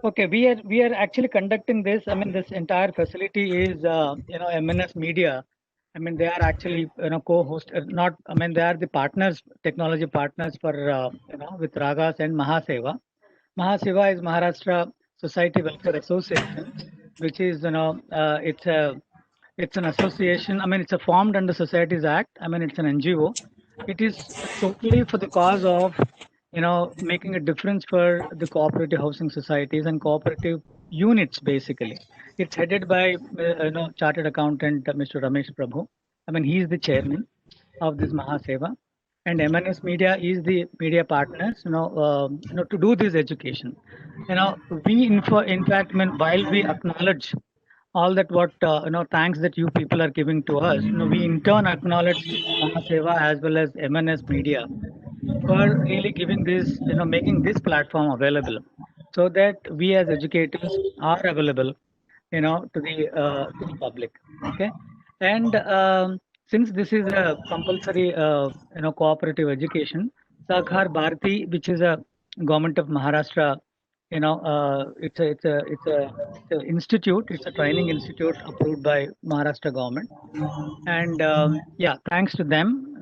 Okay, we are actually conducting this. I mean, this entire facility is MNS Media. I mean, they are actually co-host. Not, I mean, they are the partners, technology partners for with Ragas and Mahaseva. Mahaseva is Maharashtra Society Welfare Association, which is it's an association. I mean, it's a formed under Societies Act. I mean, it's an NGO. It is totally for the cause of making a difference for the cooperative housing societies and cooperative units. Basically, it's headed by chartered accountant Mr. Ramesh Prabhu. I mean, he is the chairman of this Mahaseva, and MNS Media is the media partners. To do this education. In fact, I mean, while we acknowledge all that what thanks that you people are giving to us, we in turn acknowledge Mahaseva as well as MNS Media for really giving this, making this platform available so that we as educators are available, to the public. Okay. And since this is a compulsory, cooperative education, Sakhar Bharati, which is a government of Maharashtra, it's a institute, it's a training institute approved by Maharashtra government. And yeah, thanks to them,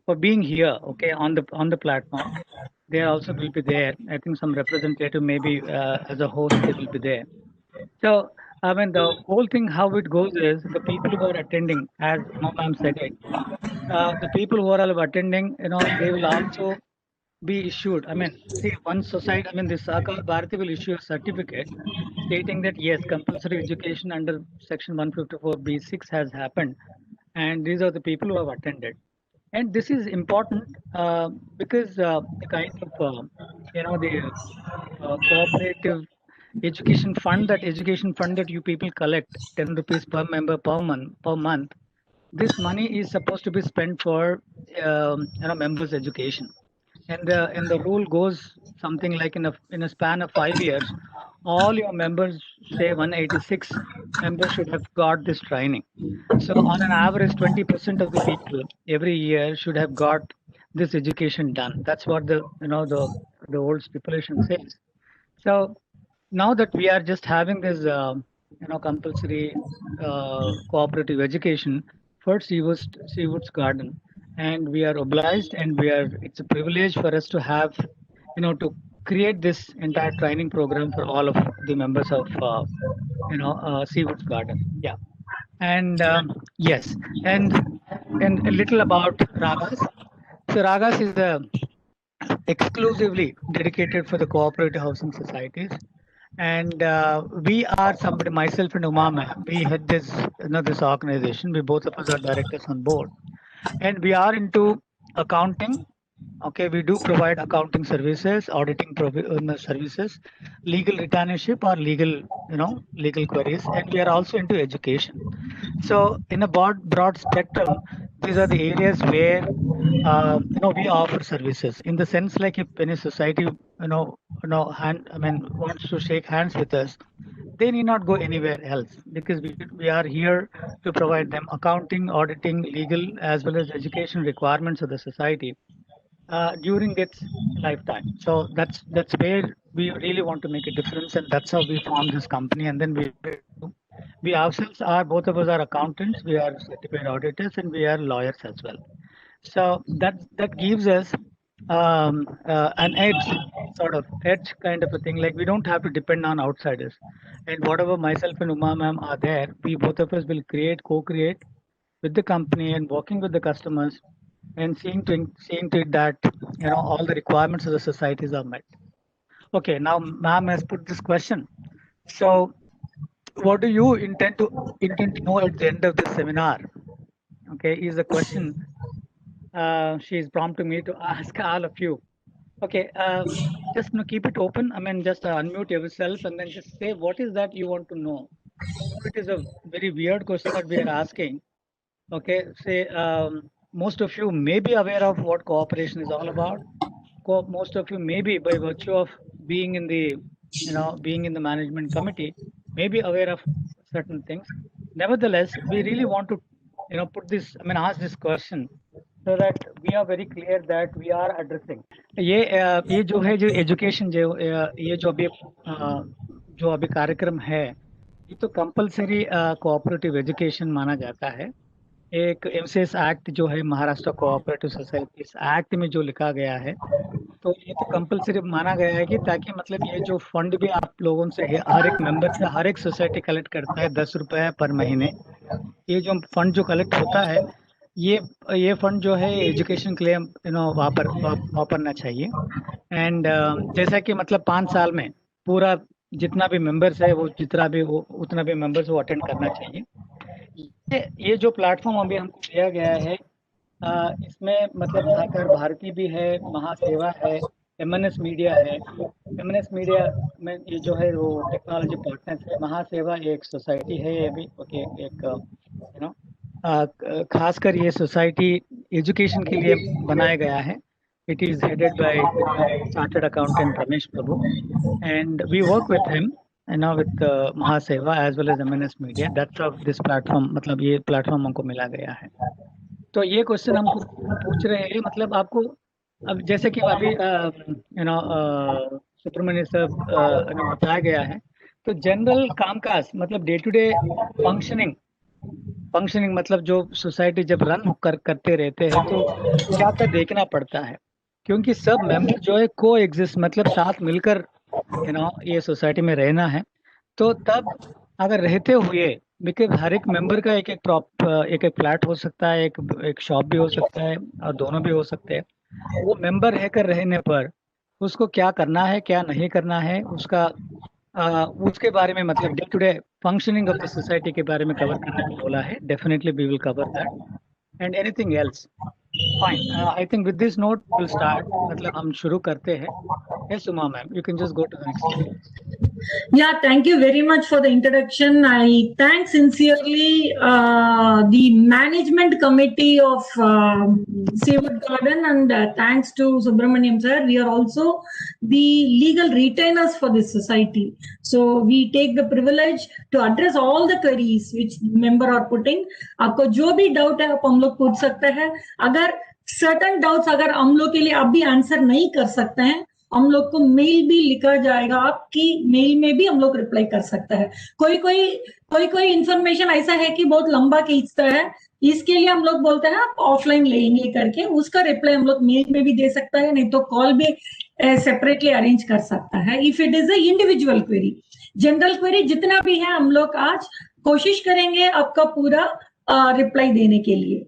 for being here, okay, on the platform. They also will be there. I think some representative, maybe as a host, they will be there. So I mean, the whole thing, how it goes is the people who are attending, as Ma'am said it, the people who are all attending, they will also be issued. I mean, see, one society, I mean, this Sakar Bharati will issue a certificate stating that yes, compulsory education under Section 154B6 has happened, and these are the people who have attended. And this is important because the kind of the cooperative education fund that you people collect, 10 rupees per member per month. This money is supposed to be spent for members' education, and the rule goes something like in a span of 5 years, all your members, say 186 members, should have got this training. So on an average, 20% of the people every year should have got this education done. That's what the old stipulation says. So now that we are just having this compulsory cooperative education for Seawood's Garden, and we are obliged, and it's a privilege for us to have, to create this entire training program for all of the members of Seawood's Garden. Yeah. And yes, and a little about Ragas. So Ragas is exclusively dedicated for the cooperative housing societies, and we are somebody, myself and Uma ma'am, we had this organization. We both of us are directors on board, and we are into accounting. Okay, we do provide accounting services, auditing services, legal retainership or legal queries, and we are also into education. So in a broad spectrum, these are the areas where we offer services. In the sense, like if any society wants to shake hands with us, they need not go anywhere else, because we are here to provide them accounting, auditing, legal, as well as education requirements of the society during its lifetime. So that's where we really want to make a difference, and that's how we formed this company. And then we ourselves are, both of us are accountants, we are certified auditors, and we are lawyers as well. So that gives us an edge, sort of edge kind of a thing. Like we don't have to depend on outsiders. And whatever myself and Uma ma'am are there, we both of us will co-create with the company and working with the customers and seeing to it that all the requirements of the societies are met. Okay, now ma'am has put this question. So, what do you intend to know at the end of this seminar? Okay, is the question she is prompting me to ask all of you. Okay, just keep it open. I mean, just unmute yourself and then just say what is that you want to know. I know it is a very weird question that we are asking. Okay, say most of you may be aware of what cooperation is all about. Most of you may be, by virtue of being in the management committee, may be aware of certain things. Nevertheless, we really want to, put this. I mean, ask this question so that we are very clear that we are addressing ये जो है जो education ये जो अभी कार्यक्रम है, ये तो कंपलसरी कोऑपरेटिव एजुकेशन माना जाता है। एक एमसीएस एक्ट जो है महाराष्ट्र कोऑपरेटिव सोसाइटी एक्ट में जो लिखा गया है, तो ये तो कंपलसरी माना गया है कि ताकि मतलब ये जो फंड भी आप लोगों से हर एक मेंबर से हर एक सोसाइटी कलेक्ट करता है 10 रुपए पर महीने, ये जो फंड जो कलेक्ट होता है ये फंड जो है एजुकेशन के लिए वापरना चाहिए। एंड जैसा कि मतलब 5 साल में पूरा जितना भी मेंबर्स है वो जितना भी हो उतना भी मेंबर्स वो अटेंड करना चाहिए। ये जो प्लेटफॉर्म अभी हमको दिया गया है, इसमें मतलब सहकार भारती भी है, महासेवा है, एमएनएस मीडिया है। एमएनएस मीडिया में ये जो है वो टेक्नोलॉजी पार्टनर्स है। महासेवा एक सोसाइटी है, ये भी ओके एक खासकर ये सोसाइटी एजुकेशन के लिए बनाया गया है। It is headed by chartered accountant Ramesh Prabhu and we work with him and now with Mahaseva as well as MNS Media. That's how this platform, मतलब ये प्लेटफॉर्म हमको मिला गया है। तो ये क्वेश्चन हमको पूछ रहे हैं, मतलब आपको अब जैसे कि अभी सुब्रमण्य सर बताया गया है, तो जनरल कामकाज मतलब डे टू डे फंक्शनिंग मतलब जो सोसाइटी जब रन करते रहते हैं तो क्या क्या देखना पड़ता है, क्योंकि सब मेंबर जो है को एग्जिस्ट मतलब साथ मिलकर ये सोसाइटी में रहना है। तो तब अगर रहते हुए बिकॉज हर एक मेंबर का एक एक फ्लैट हो सकता है, एक शॉप भी हो सकता है और दोनों भी हो सकते हैं। वो मेंबर रहकर रहने पर उसको क्या करना है क्या नहीं करना है उसके बारे में मतलब day to day functioning of the society के बारे में कवर करने को बोला है। Definitely we will cover that and anything else fine. I think with this note will start, मतलब हम शुरू करते हैं। Yes, Uma ma'am, you can just go to the next slide. Yeah, thank you very much for the introduction. I thank sincerely the management committee of Seawood Garden and thanks to Subramaniam sir. We are also the legal retainers for this society. So we take the privilege to address all the queries which member are putting. आपको जो भी doubt है आप हम लोग पूछ सकते हैं। अगर certain doubts अगर हम लोग के लिए आप भी answer नहीं कर सकते हैं, हम लोग को मेल भी लिखा जाएगा, आपकी मेल में भी हम लोग रिप्लाई कर सकते हैं। कोई इंफॉर्मेशन ऐसा है कि बहुत लंबा खींचता है, इसके लिए हम लोग बोलते हैं आप ऑफलाइन लेंगे करके, उसका रिप्लाई हम लोग मेल में भी दे सकता है, नहीं तो कॉल भी सेपरेटली अरेंज कर सकता है। If it is a individual query, general query जितना भी है हम लोग आज कोशिश करेंगे आपका पूरा रिप्लाई देने के लिए।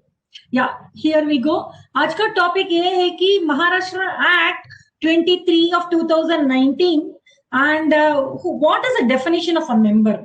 या हियर वी गो। आज का टॉपिक ये है कि Maharashtra act 23 of 2019 and what is the definition of a member।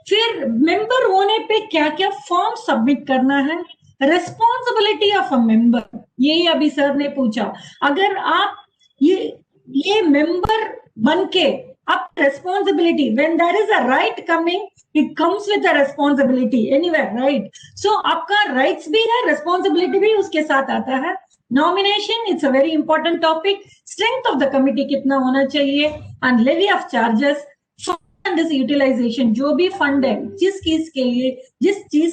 फिर मेंबर होने पे क्या क्या फॉर्म सबमिट करना है, रेस्पॉन्सिबिलिटी ऑफ अ मेंबर, ये अभी सर ने पूछा। अगर आप ये मेंबर बनके आप responsibility, when there is a right coming it comes with a responsibility anywhere, right. So आपका राइट्स भी है, रेस्पॉन्सिबिलिटी भी उसके साथ आता है। Nomination, it's a very important topic. Strength of the committee कितना होना चाहिए, and levy of charges, fund is utilization, जो भी fund है जिस चीज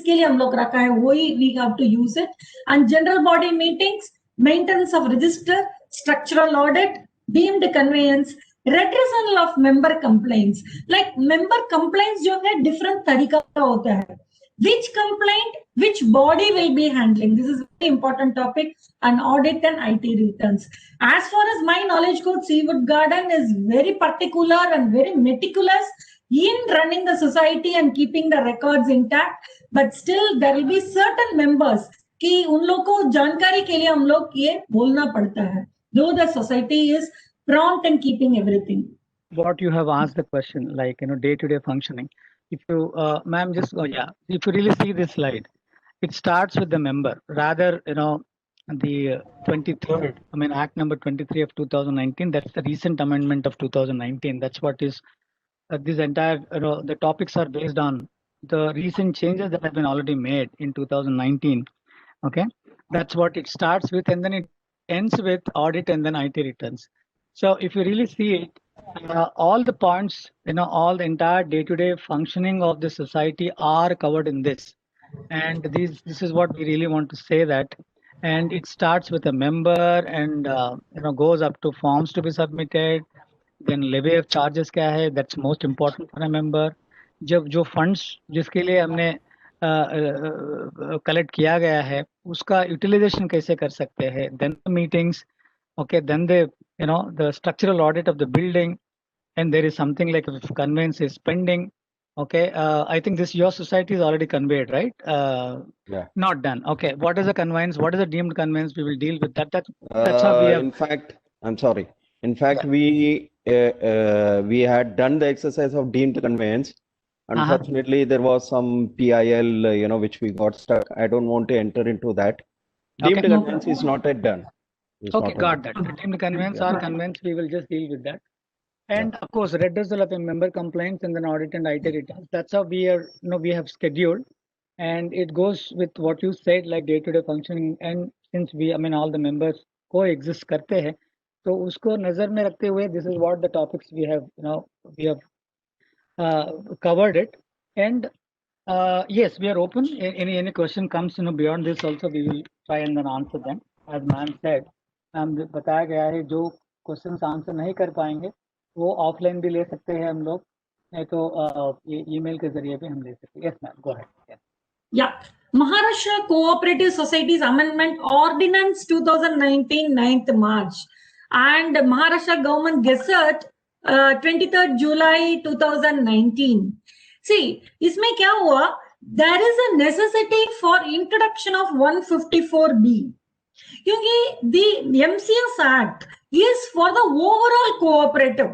के लिए हम लोग रखा है वही we have to use it, and general body meetings, maintenance of register, structural audit, deemed conveyance, redressal of member complaints। Like member complaints जो है different तरीका का होता है, which complaint which body will be handling, this is very important topic, and audit and IT returns। As far as my knowledge code, Seawood Garden is very particular and very meticulous in running the society and keeping the records intact, but still there will be certain members कि उन लोग को जानकारी के लिए हम लोग ये बोलना पड़ता है, though the society is prompt and keeping everything। What you have asked the question, like day to day functioning, if you ma'am just if you really see this slide, it starts with the member, rather the 23rd, I mean act number 23 of 2019, that's the recent amendment of 2019. That's what is this entire the topics are based on the recent changes that have been already made in 2019. Okay, that's what it starts with, and then it ends with audit and then IT returns. So if you really see it, all the points, all the entire day-to-day functioning of the society are covered in this. And this is what we really want to say, that and it starts with a member and goes up to forms to be submitted, then levy of charges क्या है, that's most important for a member. जब जो funds जिसके लिए हमने collect किया गया है उसका यूटिलाइजेशन कैसे कर सकते हैं, then the meetings, okay, then the structural audit of the building, and there is something like if conveyance is pending, okay, I think this your society is already conveyed, right? Yeah. Not done. Okay, what is a conveyance, what is a deemed conveyance? We will deal with that's how we have. In fact, I'm sorry. In fact, we had done the exercise of deemed conveyance. Unfortunately, there was some PIL, which we got stuck. I don't want to enter into that. Deemed conveyance is not yet done. Okay, got that. Deemed conveyance or conveyance, we will just deal with that. And of course, redressal of a member complaints and then audit and IT returns. That's how we are, we have scheduled, and it goes with what you said, like day-to-day functioning. And since all the members coexist करते हैं, तो उसको नजर में रखते हुए, this is what the topics we have, covered it. And yes, we are open. Any question comes, beyond this also, we will try and then answer them. As ma'am said, बताया गया है जो questions answer नहीं कर पाएंगे वो offline भी ले सकते हैं हम लोग, नहीं तो ईमेल के जरिए भी हम ले सकते हैं. Yes, ma'am, go ahead. Yeah. Maharashtra Cooperative Societies Amendment Ordinance 2019, 9th March, and Maharashtra Government Gazette 23rd July 2019. See, इसमें क्या हुआ? There is a necessity for introduction of 154B. क्योंकि the MCS Act is for the overall cooperative.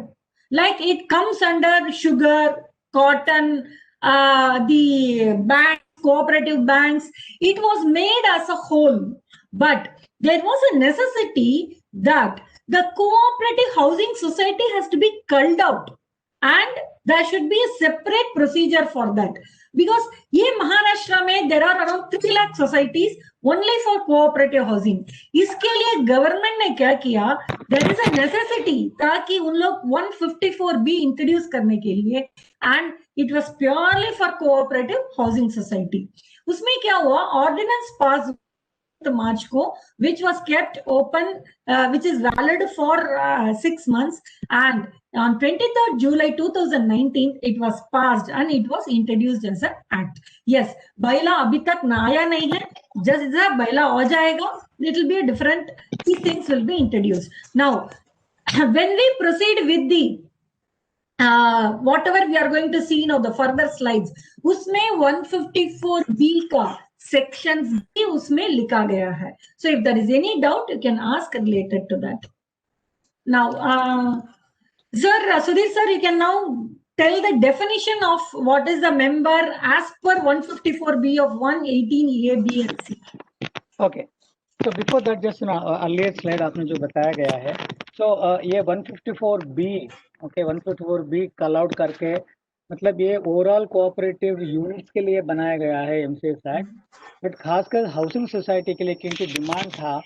Like it comes under sugar, cotton, the bank, cooperative banks. It was made as a whole. But there was a necessity that the cooperative housing society has to be culled out. And there should be a separate procedure for that. Because ये महाराष्ट्र में there are around 3 lakh societies only for cooperative housing. इसके लिए government ने क्या किया? There is a necessity ताकि उन लोग 154B इंट्रोड्यूस करने के लिए, and it was purely for cooperative housing society. उसमें क्या हुआ? Ordinance पास March को, which was kept open, which is valid for 6 months, and on 23rd July 2019 it was passed and it was introduced as an act. Yes, bylaw अभी तक आया नहीं है. Just the bylaw हो जाएगा, it will be a different, these things will be introduced. Now, when we proceed with the whatever we are going to see now, the further slides, उसमें 154B का sections भी उसमें लिखा गया है. So if there is any doubt, you can ask related to that. Now, sir, Sudhir sir, you can now tell the definition of what is the member as per 154B of 118A, B and C. Okay. So before that, just earlier slide आपने जो बताया गया है, so ये 154B, okay, 154B call out करके, मतलब ये overall cooperative units के लिए बनाया गया है MCS एक्ट, बट खासकर हाउसिंग सोसाइटी के लिए क्योंकि डिमांड था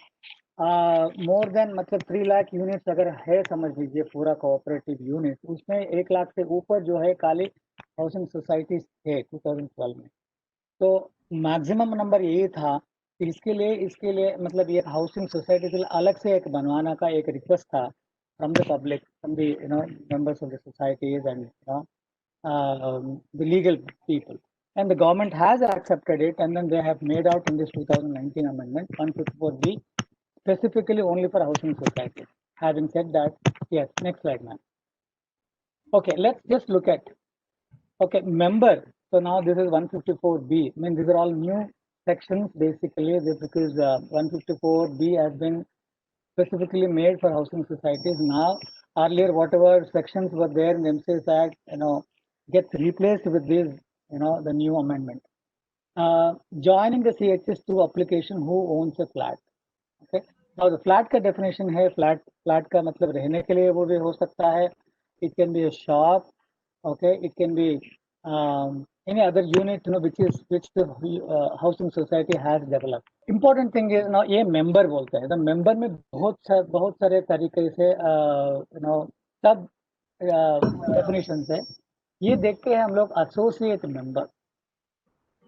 मोर देन, मतलब 3 लाख यूनिट्स अगर है, समझ लीजिए पूरा कोऑपरेटिव यूनिट, उसमें 1 लाख से ऊपर जो है खाली हाउसिंग सोसाइटीज थे 2012 में. तो मैक्सिमम नंबर यही था. इसके लिए मतलब ये हाउसिंग सोसाइटी के लिए अलग से एक बनवाना का एक रिक्वेस्ट था from the public, from the members of the societies and the legal people, and the government has accepted it, and then they have made out in this 2019 amendment 154B specifically only for housing societies. Having said that, yes, next slide, ma'am. Okay, let's just look at, okay, member. So now this is 154B. I mean, these are all new sections basically, because 154B has been specifically made for housing societies. Now, earlier whatever sections were there in the MCS Act, gets replaced with this, the new amendment. Joining the CHS through application, who owns a flat. Okay. Now the flat का definition है, flat का मतलब रहने के लिए वो भी हो सकता है. It can be a shop, okay. It can be any other unit, which the housing society has developed. Important thing is now ये member बोलते हैं. The member में बहुत सारे तरीके से सब definitions है. ये देखते हैं हम लोग associate member,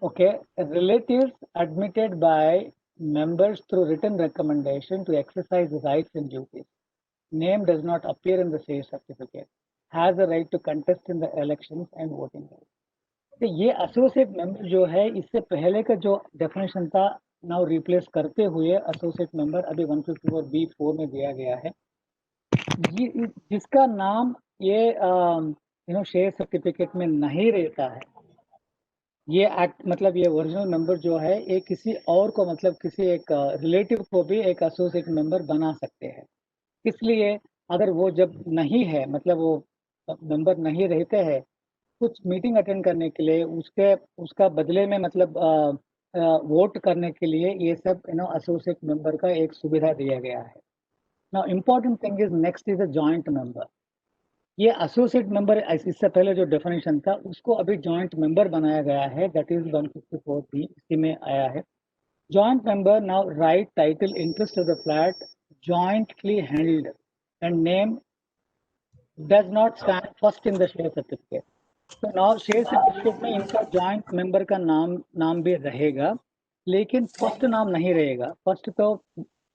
okay, relatives admitted by members through written recommendation to exercise his rights and duties. Name does not appear in the share certificate. Has a right to contest in the elections and voting rights. तो ये associate member जो है, इससे पहले का जो definition था, now replace करते हुए एसोसिएट मेंबर अभी 154(b)(4) में दिया गया है, ये जिसका नाम ये शेयर सर्टिफिकेट में नहीं रहता है, ये एक्ट मतलब ये ओरिजिनल मेंबर जो है, ये किसी और को मतलब किसी एक रिलेटिव को भी एक एसोसिएट मेंबर बना सकते हैं। इसलिए अगर वो जब नहीं है, मतलब वो मेंबर नहीं रहते हैं, कुछ मीटिंग अटेंड करने के लिए उसका बदले में मतलब वोट करने के लिए ये सब एसोसिएट मेंबर का एक सुविधा दिया गया है। Now important thing is next is a joint member. ये एसोसिएट मेंबर इससे पहले जो डेफिनेशन था उसको अभी जॉइंट मेंबर बनाया गया है, दैट इज 154(b), इसी में आया है। Joint member now right title interest of the flat jointly handled and name does not stand first in the share certificate. तो नाउ शेयर सर्टिफिकेट में इनका जॉइंट मेंबर का नाम भी रहेगा, लेकिन फर्स्ट नाम नहीं रहेगा। फर्स्ट तो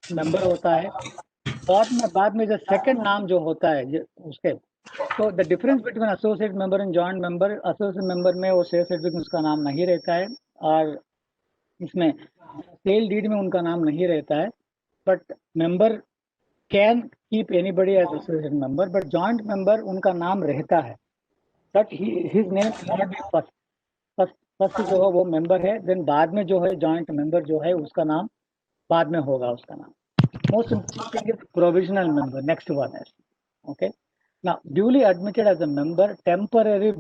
मेंबर होता है, बाद में जो सेकंड नाम जो होता है उसके, तो the difference between associate member and joint member, associate member में वो शेयर सर्टिफिकेट में उसका नाम नहीं रहता है और इसमें सेल डीड में उनका नाम नहीं रहता है, but member can keep anybody as associate member, but joint member उनका नाम रहता है, but his name not be first जो है वो मेंबर है, देन बाद में जो है जॉइंट मेंबर जो है उसका नाम बाद में होगा उसका नाम। Most important thing is provisional member, next one है, okay. Now duly admitted as a member temporary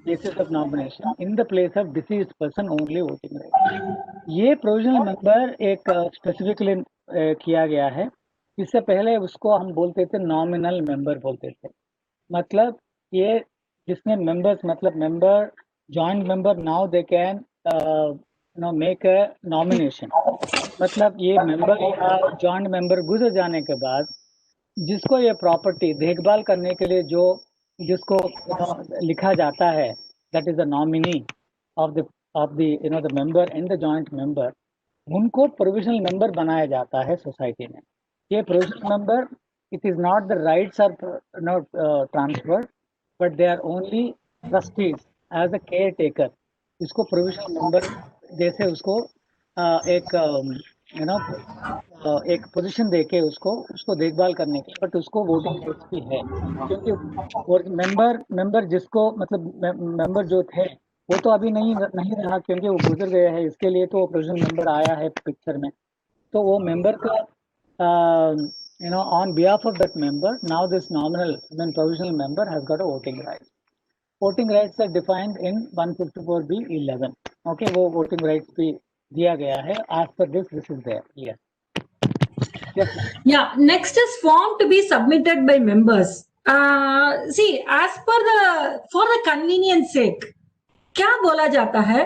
basis of nomination in the place of deceased person only voting right। ये प्रोविजनल मेंबर एक स्पेसिफिकली किया गया है। इससे पहले उसको हम बोलते थे नॉमिनल मेंबर बोलते थे, मतलब ये जिसमें मेंबर्स मतलब member joint member now they can make a nomination, मतलब ये मेंबर या जॉइंट मेंबर गुजर जाने के बाद जिसको ये प्रॉपर्टी देखभाल करने के लिए जिसको लिखा जाता है, that is the nominee of the member and the joint member, उनको प्रोविजनल मेंबर बनाया जाता है सोसाइटी में। ये provisional member, it is not the rights are not transferred, but they are only trustees as a caretaker. इसको provisional member जैसे उसको एक एक पोजीशन देके उसको देखभाल करने के, बट उसको वोटिंग राइट्स भी है, क्योंकि मेंबर जिसको मतलब मेंबर जो थे वो तो अभी नहीं रहा, क्योंकि वो गुजर गया है, इसके लिए तो प्रोविजनल मेंबर आया है पिक्चर में। तो वो मेंबर का on behalf of that member, now this nominal then provisional member has got a voting right. Voting rights are defined in 154(b)(11). Okay, वो voting rights भी दिया गया है, as per this is there. Yes. Yeah, next is form to be submitted by members. See, as per for the convenience sake, क्या बोला जाता है,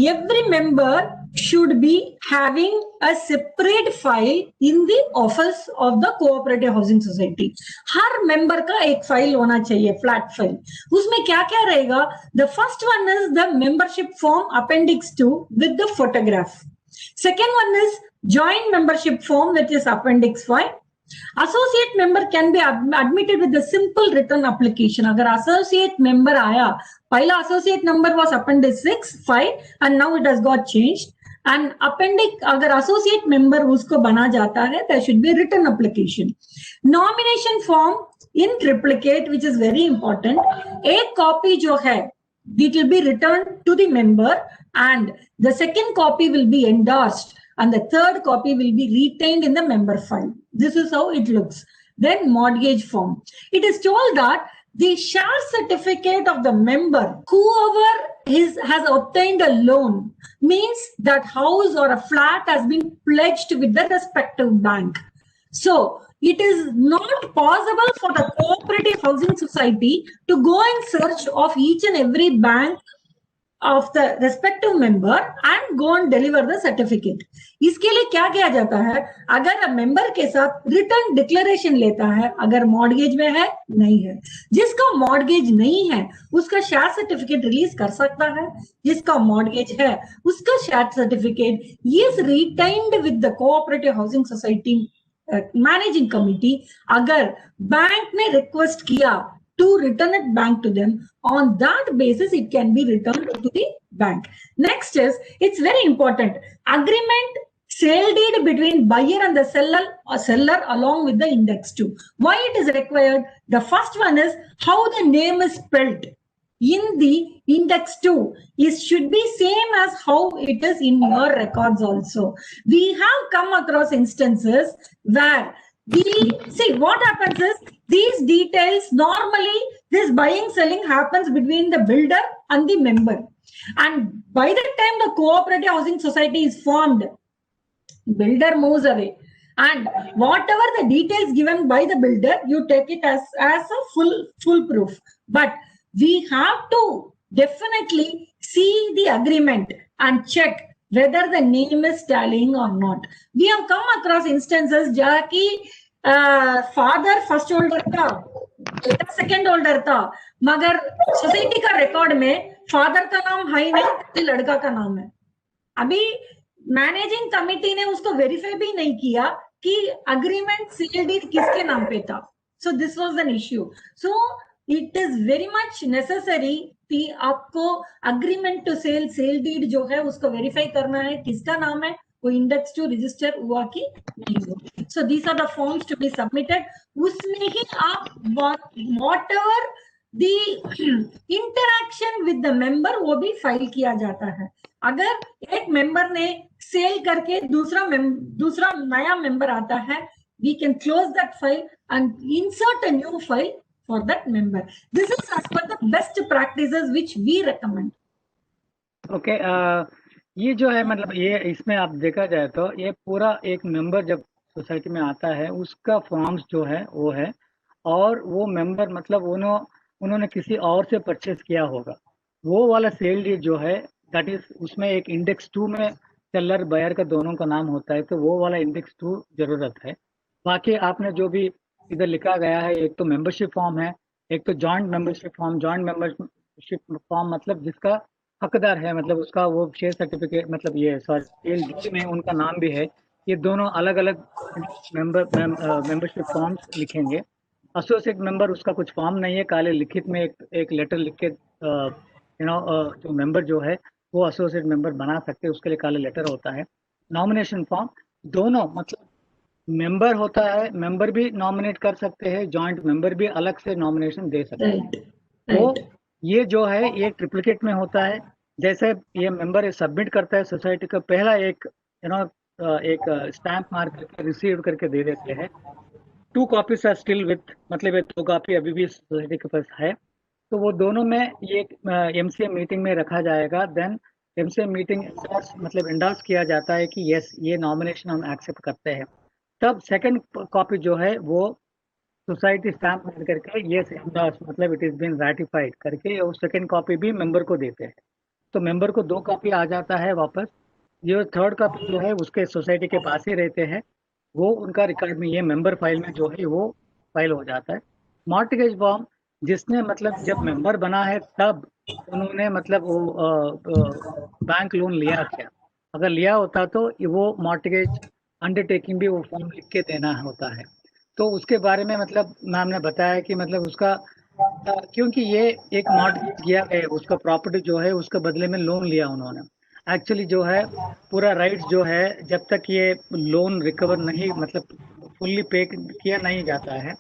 every member should be having a separate file in the office of the cooperative housing society। Her member का एक file होना चाहिए, flat file। उसमें क्या क्या रहेगा? The first one is the membership form appendix 2 with the photograph। Second one is joint membership form, which is appendix 5। Associate member can be admitted with a simple written application। अगर associate member आया, पहला associate number was appendix 6, 5 and now it has got changed, and appendix अगर associate member उसको बना जाता है, there should be written application। Nomination form in triplicate, which is very important। एक copy जो है it will be returned to the member and the second copy will be endorsed and the third copy will be retained in the member file। This is how it looks। Then mortgage form, it is told that the share certificate of the member, whoever has obtained a loan, means that house or a flat has been pledged with the respective bank। So it is not possible for the cooperative housing society to go in search of each and every bank of the respective member and go and deliver the certificate. इसके लिए क्या किया जाता है, अगर member के साथ return declaration लेता है, अगर मॉर्गेज में है नहीं है, जिसका मॉर्गेज नहीं है उसका शेयर सर्टिफिकेट रिलीज कर सकता है, जिसका मॉर्गेज है उसका share certificate is retained with the cooperative housing society managing committee. अगर बैंक ने रिक्वेस्ट किया to return it back to them, on that basis it can be returned to the bank. Next is, it's very important, agreement sale deed between buyer and the seller or seller along with the index 2. Why it is required? The first one is how the name is spelled in the index 2 is should be same as how it is in your records also. We have come across instances where see what happens is these details, normally this buying selling happens between the builder and the member, and by the time the cooperative housing society is formed, builder moves away, and whatever the details given by the builder, you take it as a full proof. But we have to definitely see the agreement and check whether the name is tallying or not. We have come across instances jaki father first holder था, बेटा second holder था, मगर society का record में father का नाम है नहीं, लड़का का नाम है. अभी मैनेजिंग कमिटी ने उसको वेरीफाई भी नहीं किया कि अग्रीमेंट सेल डीड किसके नाम पे था. So this was an issue. So it is very much necessary कि आपको अग्रीमेंट टू सेल डीड जो है उसको वेरीफाई करना है किसका नाम है, वो इंडेक्स टू रजिस्टर हुआ कि नहीं हुआ. So these are the forms to be submitted. उसमें ही आप whatever the interaction with the member वो भी फाइल किया जाता है. अगर एक मेंबर ने सेल करके दूसरा नया मेंबर आता है, we can close that file and insert a new file for that member. This is as per the best practices which we recommend. Okay, ये जो है मतलब ये इसमें आप देखा जाए तो ये पूरा एक मेंबर जब सोसाइटी में आता है उसका फॉर्म्स जो है वो है, और वो मेंबर मतलब उन्होंने किसी और से परचेस किया होगा, वो वाला सेल डीड जो है दैट इज उसमें एक इंडेक्स 2 में सेलर बायर का दोनों का नाम होता है, तो वो वाला इंडेक्स 2 जरूरत है. बाकी आपने जो भी इधर लिखा गया है, एक तो मेंबरशिप फॉर्म है, एक तो joint membership form. Joint membership form मतलब जिसका हकदार है, मतलब उसका वो शेयर सर्टिफिकेट मतलब ये सॉरी में उनका नाम भी है. ये दोनों अलग अलग मेंबरशिप फॉर्म्स लिखेंगे. एसोसिएट मेंबर उसका कुछ फॉर्म नहीं है, काले लिखित में एक लेटर लिख के जो मेंबर जो है वो एसोसिएट मेंबर बना सकते हैं, उसके लिए काले लेटर होता है. नॉमिनेशन फॉर्म दोनों मतलब मेंबर होता है, मेंबर भी नॉमिनेट कर सकते हैं, जॉइंट मेंबर भी अलग से नॉमिनेशन दे सकते हैं. तो ये जो है ये ट्रिप्लिकेट में होता है. जैसे ये मेंबर सबमिट करता है सोसाइटी का, पहला एक एक स्टैंप मार करके रिसीव करके दे देते हैं. 2 कॉपीज आर स्टिल विथ, मतलब ये 2 कॉपी अभी भी सोसाइटी के पास है, तो वो दोनों में ये एमसीए मीटिंग में रखा जाएगा. देन एमसीए मीटिंग मतलब इंडोर्स किया जाता है कि यस ये नॉमिनेशन हम एक्सेप्ट करते हैं. तब सेकंड कॉपी जो है वो सोसाइटी स्टैंप मार करके यस एंडोर्स मतलब इट इज बीन रैटिफाइड करके वो सेकंड कॉपी भी मेंबर को देते हैं. तो मेंबर को 2 कॉपी आ जाता है वापस. ये थर्ड कॉपी जो है उसके सोसाइटी के पास ही रहते हैं, वो उनका रिकॉर्ड में ये मेंबर फाइल में जो है वो फाइल हो जाता है. मॉर्टगेज फॉर्म जिसने मतलब जब मेंबर बना है तब उन्होंने मतलब वो बैंक लोन लिया क्या, अगर लिया होता तो वो मॉर्टगेज अंडरटेकिंग भी वो फॉर्म लिख के देना होता है. तो उसके बारे में मतलब मैम ने बताया कि मतलब उसका क्योंकि ये एक मॉर्टगेज किया गया, उसका प्रॉपर्टी जो है उसके बदले में लोन लिया उन्होंने. एक्चुअली जो है पूरा राइट्स जो है जब तक ये लोन रिकवर नहीं मतलब फुल्ली पे किया नहीं जाता है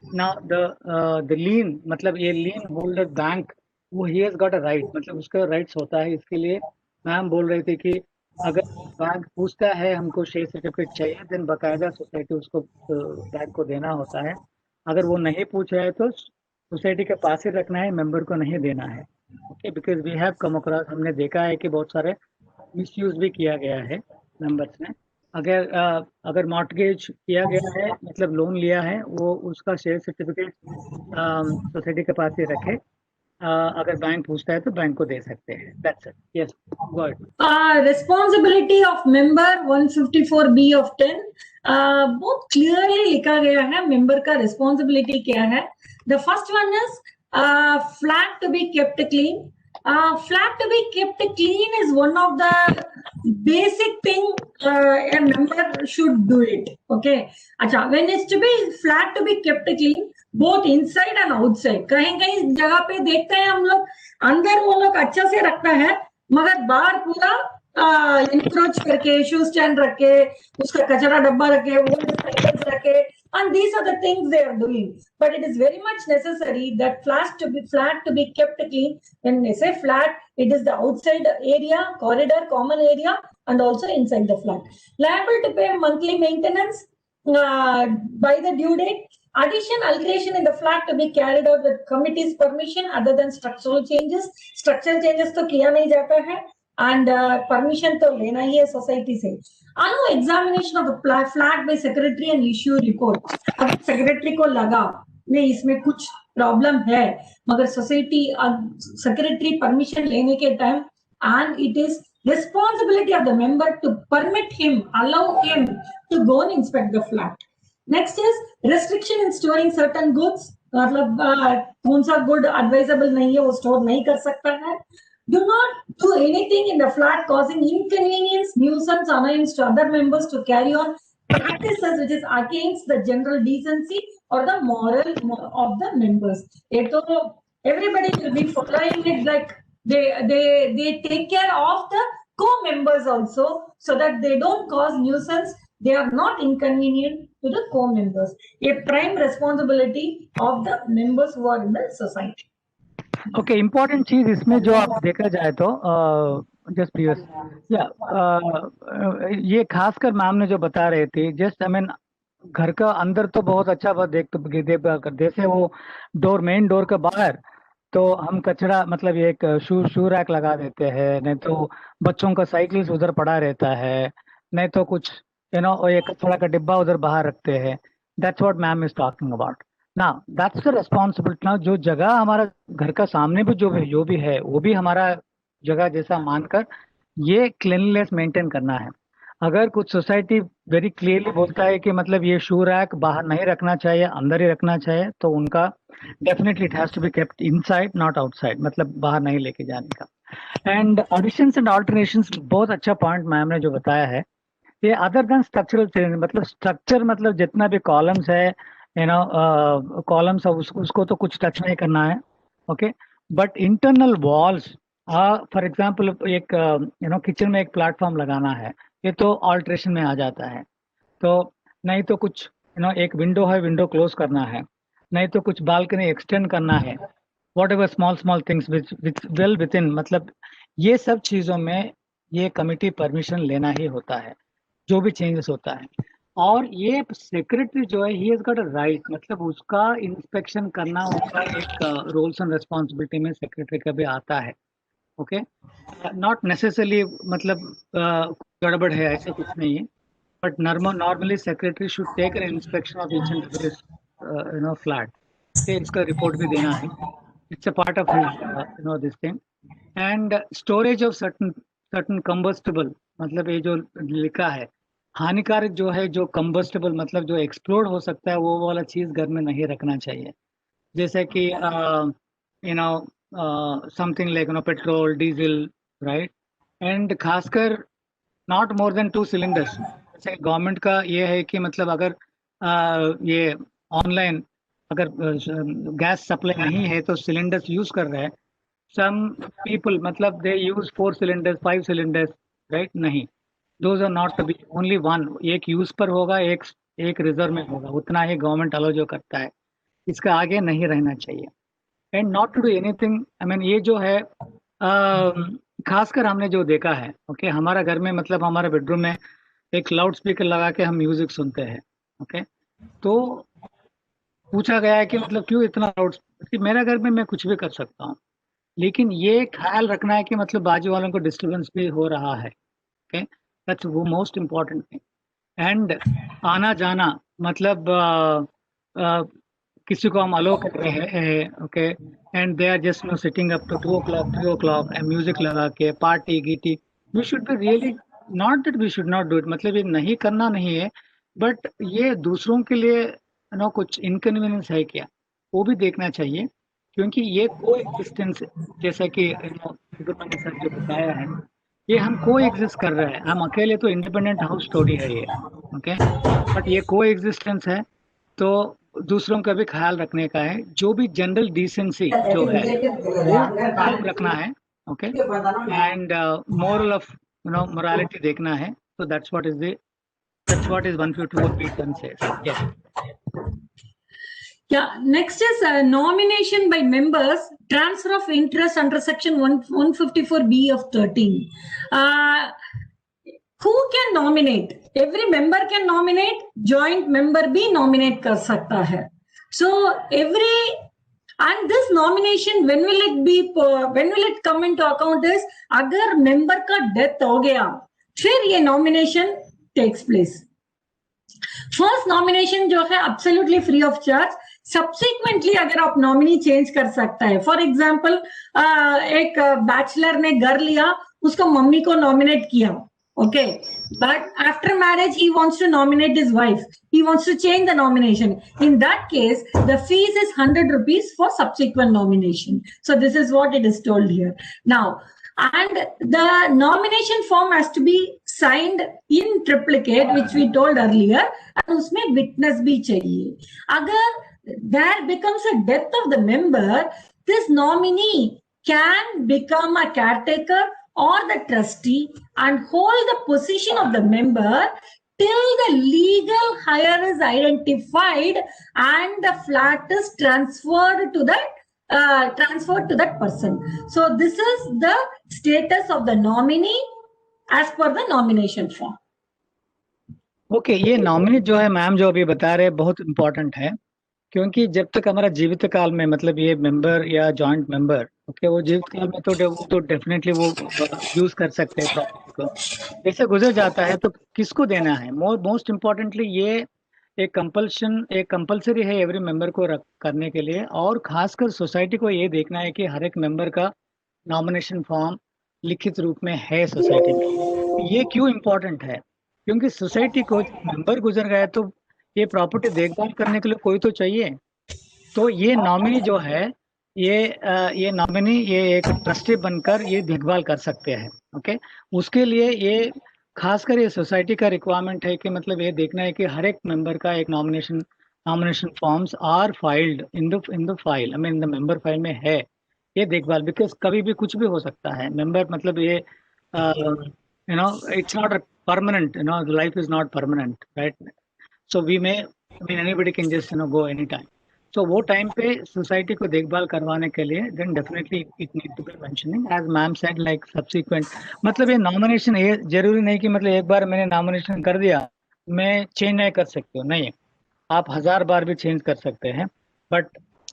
ना द लीन मतलब ये लीन होल्डर बैंक वो he has got a right मतलब उसका राइट्स होता है. इसके लिए मैम बोल रही थी कि अगर बैंक पूछता है हमको शेयर सर्टिफिकेट चाहिए देन बाकायदा सोसाइटी उसको बैंक को देना होता है. अगर वो नहीं पूछ रहा है तो सोसाइटी के पास ही रखना है, मेंबर को नहीं देना है. Okay, because we have come across, हमने देखा है कि बहुत सारे मिसयूज भी किया गया है मेंबर्स ने. अगर मॉर्टगेज किया गया है मतलब लोन लिया है वो उसका शेयर सर्टिफिकेट सोसाइटी के पास ही रखे. अगर बैंक पूछता है तो बैंक को दे सकते हैं. That's it. Yes, go ahead. Responsibility of member 154B of 10 बहुत क्लियरली लिखा गया है मेंबर का रिस्पॉन्सिबिलिटी क्या है. The first one is flat to be kept clean. Flat to be kept clean is one of the basic thing a member should do it. Okay. अच्छा, when it's to be flat to be kept clean, both inside and outside. कहीं कहीं जगह पे देखते हैं हम लोग अंदर वो लोग अच्छा से रखता है मगर बाहर पूरा इंक्रोच करके शू स्टैंड रखे उसका कचरा डब्बा रखे साइकिल्स रखे. And these are the things they are doing. But it is very much necessary that flat to be kept clean. When they say flat, it is the outside area, corridor, common area, and also inside the flat. Liable to pay monthly maintenance by the due date. Addition, alteration in the flat to be carried out with committee's permission other than structural changes. Structural changes तो किया नहीं जाता है and permission तो लेना ही है society से. Allow examination of the flat by secretary and issue report. अगर सेक्रेटरी को लगा नहीं इसमें कुछ प्रॉब्लम है मगर सोसाइटी सेक्रेटरी परमिशन लेने के time and it is responsibility of the member to permit him, allow him to go and inspect the flat. Next is restriction in storing certain goods. मतलब कौन सा गुड एडवाइजेबल नहीं है वो store नहीं कर सकता है. Do not do anything in the flat causing inconvenience, nuisance, annoyance to other members to carry on practices which is against the general decency or the moral of the members. Everybody will be following it like they take care of the co-members also so that they don't cause nuisance. They are not inconvenient to the co-members. A prime responsibility of the members who are in the society. Okay, important चीज इसमें जो आप देखा जाए तो just previous ये खासकर ma'am ने जो बता रहे थे जस्ट आई मीन घर का अंदर तो बहुत अच्छा बात देख जैसे वो मेन डोर के बाहर तो हम कचरा मतलब ये एक शू रैक लगा देते हैं, नहीं तो बच्चों का साइकिल्स उधर पड़ा रहता है, नहीं तो कुछ एक कचरा का डिब्बा उधर बाहर रखते हैं. That's what ma'am is talking about. ना दैट्स द रेस्पॉन्सिबिलिटी. ना जो जगह हमारा घर का सामने भी जो भी है वो भी हमारा जगह जैसा मानकर ये क्लीनलीनेस मेंटेन करना है. अगर कुछ सोसाइटी वेरी क्लियरली बोलता है कि मतलब ये शू रैक बाहर नहीं रखना चाहिए अंदर ही रखना चाहिए तो उनका definitely it has to be kept inside not outside, मतलब बाहर नहीं लेके जाने का. एंड एडिशंस एंड ऑल्टरनेशंस बहुत अच्छा पॉइंट मैम ने जो बताया है. ये अदर देन स्ट्रक्चरल चेंज मतलब स्ट्रक्चर मतलब जितना भी कॉलम्स है कॉलम्स उसको तो कुछ टच नहीं करना है. Okay, but internal walls for example एक किचन में एक प्लेटफॉर्म लगाना है ये तो ऑल्ट्रेशन में आ जाता है. तो नहीं तो कुछ एक विंडो है विंडो क्लोज करना है, नहीं तो कुछ बालकनी एक्सटेंड करना है, what ever small things which well with in, मतलब ये सब चीज़ों में ये कमिटी परमिशन लेना ही होता है जो भी चेंजेस होता है. और ये सेक्रेटरी जो है he has got a right, मतलब उसका इंस्पेक्शन करना उसका एक रोल्स एंड रिस्पॉन्सिबिलिटी में सेक्रेटरी का भी आता है. ओके, नॉट नेसेसरली मतलब गड़बड़ है ऐसा कुछ नहीं है, but normally secretary should take an inspection of each and every flat. इसका रिपोर्ट भी देना है. It's a part of his this thing. And storage of certain combustible, मतलब ये जो लिखा है हानिकारक जो है जो कंबस्टेबल मतलब जो एक्सप्लोड हो सकता है वो वाला चीज घर में नहीं रखना चाहिए. जैसे कि something like petrol diesel, right. And खासकर नॉट मोर देन 2 सिलेंडर्स. जैसे गवर्नमेंट का ये है कि मतलब अगर ये ऑनलाइन अगर गैस सप्लाई नहीं है तो सिलेंडर्स यूज कर रहे हैं. सम पीपल मतलब दे यूज 4 सिलेंडर्स 5 सिलेंडर्स, राइट. नहीं, those are not to be only one. एक यूज पर होगा एक रिजर्व में होगा, उतना ही गवर्नमेंट अलो जो करता है, इसका आगे नहीं रहना चाहिए. And not to do anything, I mean ये जो है खासकर हमने जो देखा है ओके हमारा घर में मतलब हमारे बेडरूम में एक लाउड स्पीकर लगा के हम म्यूजिक सुनते हैं. ओके, तो पूछा गया है कि मतलब क्यों इतना लाउड. मेरा घर में मैं कुछ भी कर सकता हूँ लेकिन ये ख्याल रखना है कि मतलब बाजू वालों को डिस्टर्बेंस भी हो रहा है. ओके, दैट्स वो मोस्ट इम्पॉर्टेंट थिंग. एंड आना जाना मतलब किसी को हम अलो कर रहे हैं, okay, and they are just no sitting up to 2 o'clock 3 o'clock and music लगा के पार्टी गीटी, we should be really, not that we should not do it, मतलब ये नहीं करना नहीं है, बट ये दूसरों के लिए नो कुछ इनकन्वीनियंस है क्या, वो भी देखना चाहिए, क्योंकि ये को एग्जिस्टेंस, जैसा कि सुब्रमण्य सर जो बताया है, ये हम को एग्जिस्ट कर रहे हैं, हम अकेले तो इंडिपेंडेंट हाउस स्टोरी है ये, ओके, बट ये को एग्जिस्टेंस है, तो दूसरों का भी ख्याल रखने का है, जो भी जनरल डिसेंसी जो है वो कायम रखना है, okay, and moral of morality देखना है, तो that's what is 154B10 says. Yes. Yeah, next is nomination by members, transfer of interest under section 154B of 13. Who can nominate? Every member can nominate, joint member भी nominate कर सकता है. So and this nomination, when will it come into account is, अगर member का death हो गया, फिर ये nomination takes place. First nomination जो है absolutely free of charge, subsequently अगर आप नॉमिनी चेंज कर सकता है. फॉर एग्जांपल एक बैचलर ने घर लिया, उसको मम्मी को नॉमिनेट किया, okay, but after marriage he wants to nominate his wife, he wants to change the nomination. In that case, the fees is 100 rupees for subsequent nomination. So this is what it is told here. Now, and the nomination form has to be signed in triplicate, which we told earlier, and उसमें witness भी चाहिए. अगर there becomes a death of the member, this nominee can become a caretaker or the trustee and hold the position of the member till the legal heir is identified and the flat is transferred to that person. So this is the status of the nominee as per the nomination form. Okay, ये nominee जो है ma'am जो अभी बता रहे हैं बहुत important है, क्योंकि जब तक हमारा जीवित काल में, मतलब ये मेंबर या जॉइंट मेंबर, ओके, वो जीवित काल में तो डेफिनेटली वो यूज कर सकते हैं प्रॉपर्टी को, जैसे गुजर जाता है तो किसको देना है, मोस्ट इम्पोर्टेंटली ये एक कंपल्सरी है एवरी मेंबर को करने के लिए, और खासकर सोसाइटी को ये देखना है कि हर एक मेंबर का नॉमिनेशन फॉर्म लिखित रूप में है सोसाइटी में. ये क्यों इम्पोर्टेंट है, क्योंकि सोसाइटी को मेंबर गुजर गए तो ये प्रॉपर्टी देखभाल करने के लिए कोई तो चाहिए, तो ये नॉमिनी जो है, ये नॉमिनी ये एक ट्रस्टी बनकर ये देखभाल कर सकते हैं, ओके. उसके लिए ये खासकर ये सोसाइटी का रिक्वायरमेंट है कि मतलब ये देखना है कि हर एक मेंबर का एक nomination forms are filed in the file, I mean the member file में है ये देखभाल, बिकॉज कभी भी कुछ भी हो सकता है. मेंबर मतलब ये it's not a permanent, life is not permanent, right? So anybody can just go anytime. So वो टाइम पे सोसाइटी को देखभाल करवाने के लिए then definitely it need to be mentioning, as ma'am said, like subsequent, मतलब ये नॉमिनेशन ये जरूरी नहीं कि मतलब एक बार मैंने नॉमिनेशन कर दिया मैं चेंज नहीं कर सकती हूँ, नहीं, आप 1000 बार भी चेंज कर सकते हैं, but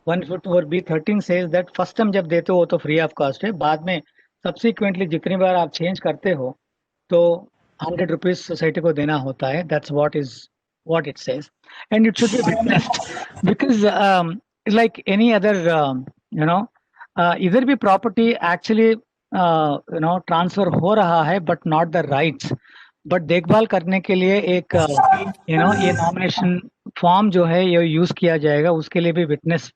154B13 says that first time जब देते हो तो फ्री ऑफ कॉस्ट है, बाद में सब्सिक्वेंटली जितनी बार आप चेंज करते हो तो 100 रुपीज सोसाइटी को देना होता है. That's what it says, and it should be witnessed, because like any other इधर भी प्रॉपर्टी एक्चुअली ट्रांसफर हो रहा है but not the rights, but देखभाल करने के लिए एक ये नॉमिनेशन फॉर्म जो है ये यूज किया जाएगा, उसके लिए भी विटनेस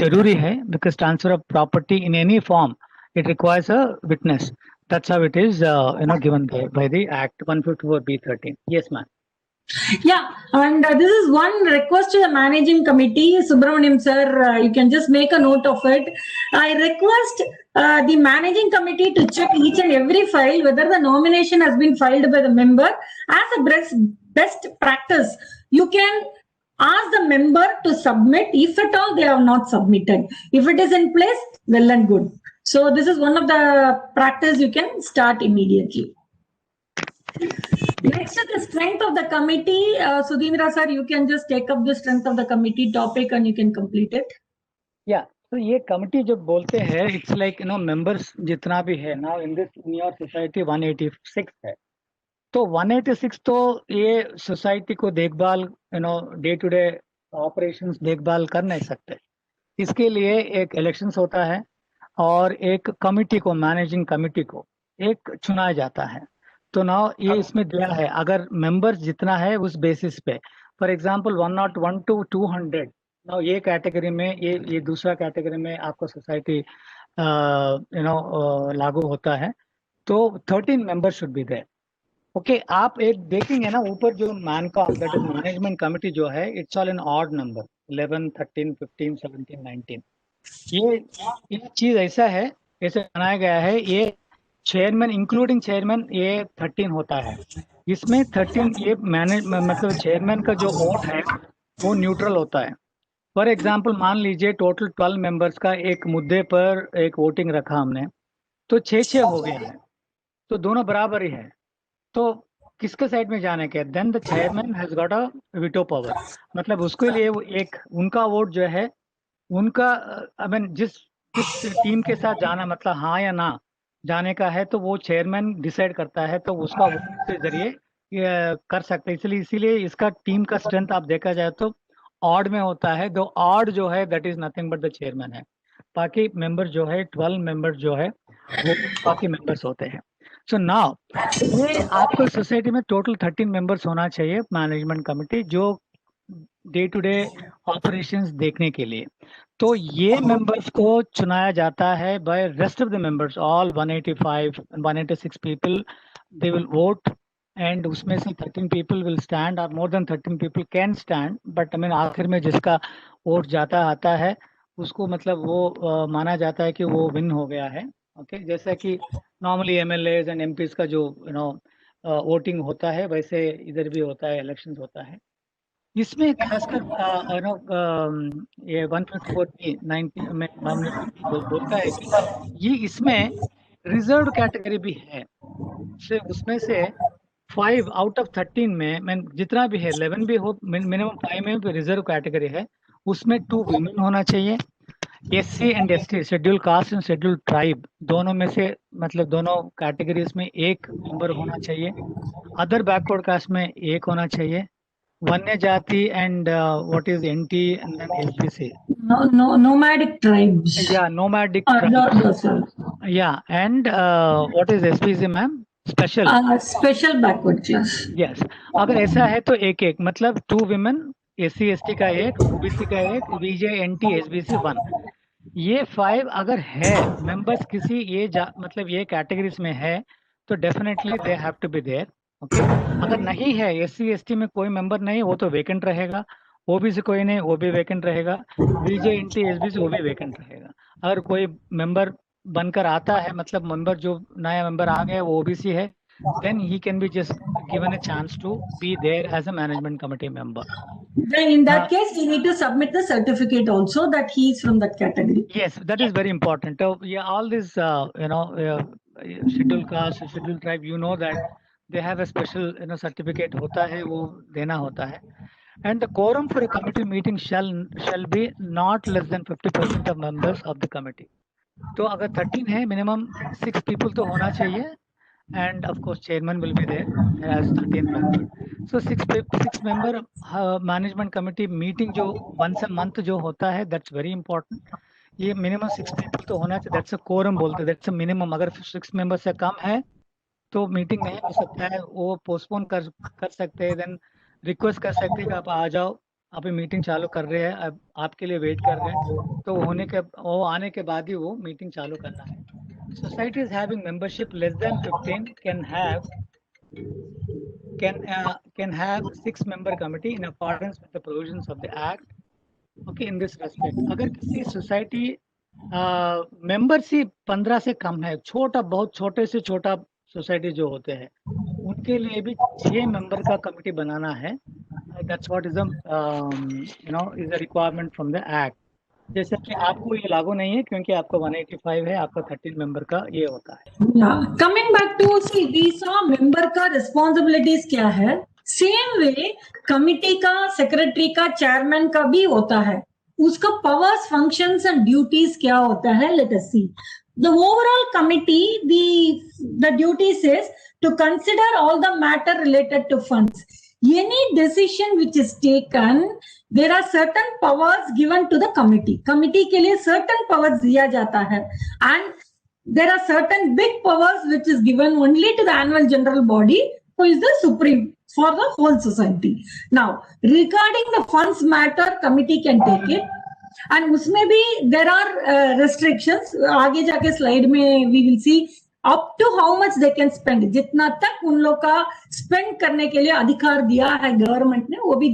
जरूरी है, because transfer of property in any form it requires a witness. That's how it is given by the act 154B13. Yes ma'am. Yeah, and this is one request to the managing committee. Subramaniam sir, you can just make a note of it. I request the managing committee to check each and every file whether the nomination has been filed by the member. As a best practice, you can ask the member to submit if at all they have not submitted. If it is in place, well and good. So this is one of the practice you can start immediately. Next is the strength of the committee. Sudhindra sir, you can just take up the strength of the committee topic and you can complete it. Yeah, तो ये committee जब बोलते हैं, it's like members जितना भी है now in your society 186 है, तो 186 तो ये सोसाइटी को देखभाल डे टू डे ऑपरेशंस देखभाल कर नहीं सकते। इसके लिए एक इलेक्शंस होता है और एक कमिटी को, मैनेजिंग कमिटी को एक चुना जाता है। तो नाउ ये इसमें दिया है, अगर मेंबर्स जितना है उस बेसिस पे, फॉर एग्जांपल 101 to 200, नाउ ये कैटेगरी में, ये दूसरा कैटेगरी में आपको सोसाइटी लागू होता है, तो 13 members should be there. Okay, आप एक देखेंगे ना ऊपर जो mancom, that is management committee जो है, it's all in odd number, 11, 13, 15, 17, 19। ये चीज ऐसा है, ऐसे बनाया गया है, ये चेयरमैन इंक्लूडिंग चेयरमैन ये 13 होता है। इसमें 13 ये मैनेज मतलब चेयरमैन का जो वोट है वो न्यूट्रल होता है। फॉर एग्जांपल मान लीजिए टोटल 12 मेंबर्स का एक मुद्दे पर एक वोटिंग रखा हमने, तो 6-6 हो गया है, तो दोनों बराबर ही है, तो किसके साइड में जाने के, then the chairman has got a veto power, मतलब उसके लिए वो एक उनका वोट जो है, उनका आई मीन जिस टीम के साथ जाना, मतलब हाँ या ना जाने का है, तो वो चेयरमैन डिसाइड करता है, तो उसका वोट के जरिए ये कर सकते हैं। इसीलिए इसका टीम का स्ट्रेंथ आप देखा जाए तो ऑड में होता है, दो ऑड जो है that is nothing but the chairman है, बाकी मेंबर जो है 12 मेंबर जो है वो बाकी मेंबर्स होते हैं। सो नाउ ये आपको सोसाइटी में टोटल 13 मेंबर्स होना चाहिए मैनेजमेंट कमिटी, जो डे टू डे ऑपरेशंस देखने के लिए। तो ये मेंबर्स को चुनाया जाता है by rest of the members, all 185 186 people, they will vote, and उसमें से 13 पीपल विल स्टैंड, और more than 13 people can stand, but I mean आखिर में जिसका वोट जाता आता है उसको मतलब वो माना जाता है कि वो विन हो गया है। ओके, जैसा कि नॉर्मली एमएलएज एंड एमपीज का जो वोटिंग होता है, वैसे इधर भी होता है, इलेक्शंस होता है। इसमें खासकर ये 154(b) में मामले बोलता है कि ये इसमें रिजर्व कैटेगरी भी है, से उसमें से 5 आउट ऑफ 13 में मैं जितना भी है 11 भी हो, मिनिमम 5 में भी रिजर्व कैटेगरी है, उसमें 2 वुमेन होना चाहिए, SC and ST, schedule caste and schedule tribe, दोनों में से मतलब दोनों कैटेगरीज में एक मेंबर होना चाहिए, अदर बैकवर्ड कास्ट में एक होना चाहिए, वन्य जाति and what is NT and then SBC, Nomadic tribes. या नोमैडिक Those are या and what is SBC ma'am, special special backward class. Yes. अगर ऐसा है तो एक एक, मतलब 2 विमेन, एससी एसटी का एक, ओबीसी का एक, बीजे एनटी एसबीसी 1, ये 5 अगर है मेंबर्स किसी ये मतलब ये कैटेगरीज में है, तो definitely they have to be there. Okay, अगर नहीं है, एससी एसटी में कोई मेंबर नहीं, वो तो वेकेंट रहेगा, ओबीसी कोई नहीं, वो भी वेकेंट रहेगा, बीजे एनटी एसबीसी वो भी वेकेंट रहेगा। अगर कोई मेंबर बनकर आता है, मतलब मेंबर जो नया मेंबर आ गया वो ओबीसी है, then he can be just given a chance to be there as a management committee member. Then in that case, we need to submit the certificate also that he is from that category. Yes, that is very important. So yeah, all this scheduled caste, scheduled tribe, you know that they have a special certificate hota hai, wo dena hota hai. And the quorum for a committee meeting shall be not less than 50% of members of the committee. तो अगर 13 है, minimum 6 people तो होना चाहिए, and of course chairman will be there as 13th member. So 6 member management committee meeting जो once a month जो होता है, that's very important. ये minimum 6 people तो होना चाहिए, that's a quorum बोलते हैं, that's a minimum. अगर 6 member से कम है तो मीटिंग नहीं हो सकता है, वो पोस्टपोन कर सकते हैं, देन रिक्वेस्ट कर सकते हैं कि आप आ जाओ, आप मीटिंग चालू कर रहे हैं, अब आपके लिए वेट कर रहे हैं, तो वो आने के बाद ही वो मीटिंग चालू करना है। Societies having membership less than 15 can have 6-member committee in accordance with the provisions of the act. Okay, in this respect, अगर किसी सोसाइटी मेंबरशिप 15 से कम है, बहुत छोटे से छोटा सोसाइटी जो होते हैं, उनके लिए भी 6 मेंबर का कमिटी बनाना है। That's what is is a requirement from the act. जैसे कि आपको ये लागू नहीं है क्योंकि आपका 185 है, आपका 13 मेंबर का ये होता है। Coming back to see these member का responsibilities क्या है, same way committee का, secretary का, chairman का भी होता है, उसका powers, functions and duties क्या होता है, let us see. The overall committee, the duty says to consider all the matter related to funds. any decision which is taken, there are certain powers given to the committee. Committee के लिए certain powers दिया जाता है, and there are certain big powers which is given only to the annual general body, who is the supreme for the whole society. Now, regarding the funds matter, committee can take it. And उसमें भी there are restrictions. आगे जाके slide में we will see up to how much they can spend. जितना तक उन लोग का spend करने के लिए अधिकार दिया है गवर्नमेंट ने, वो भी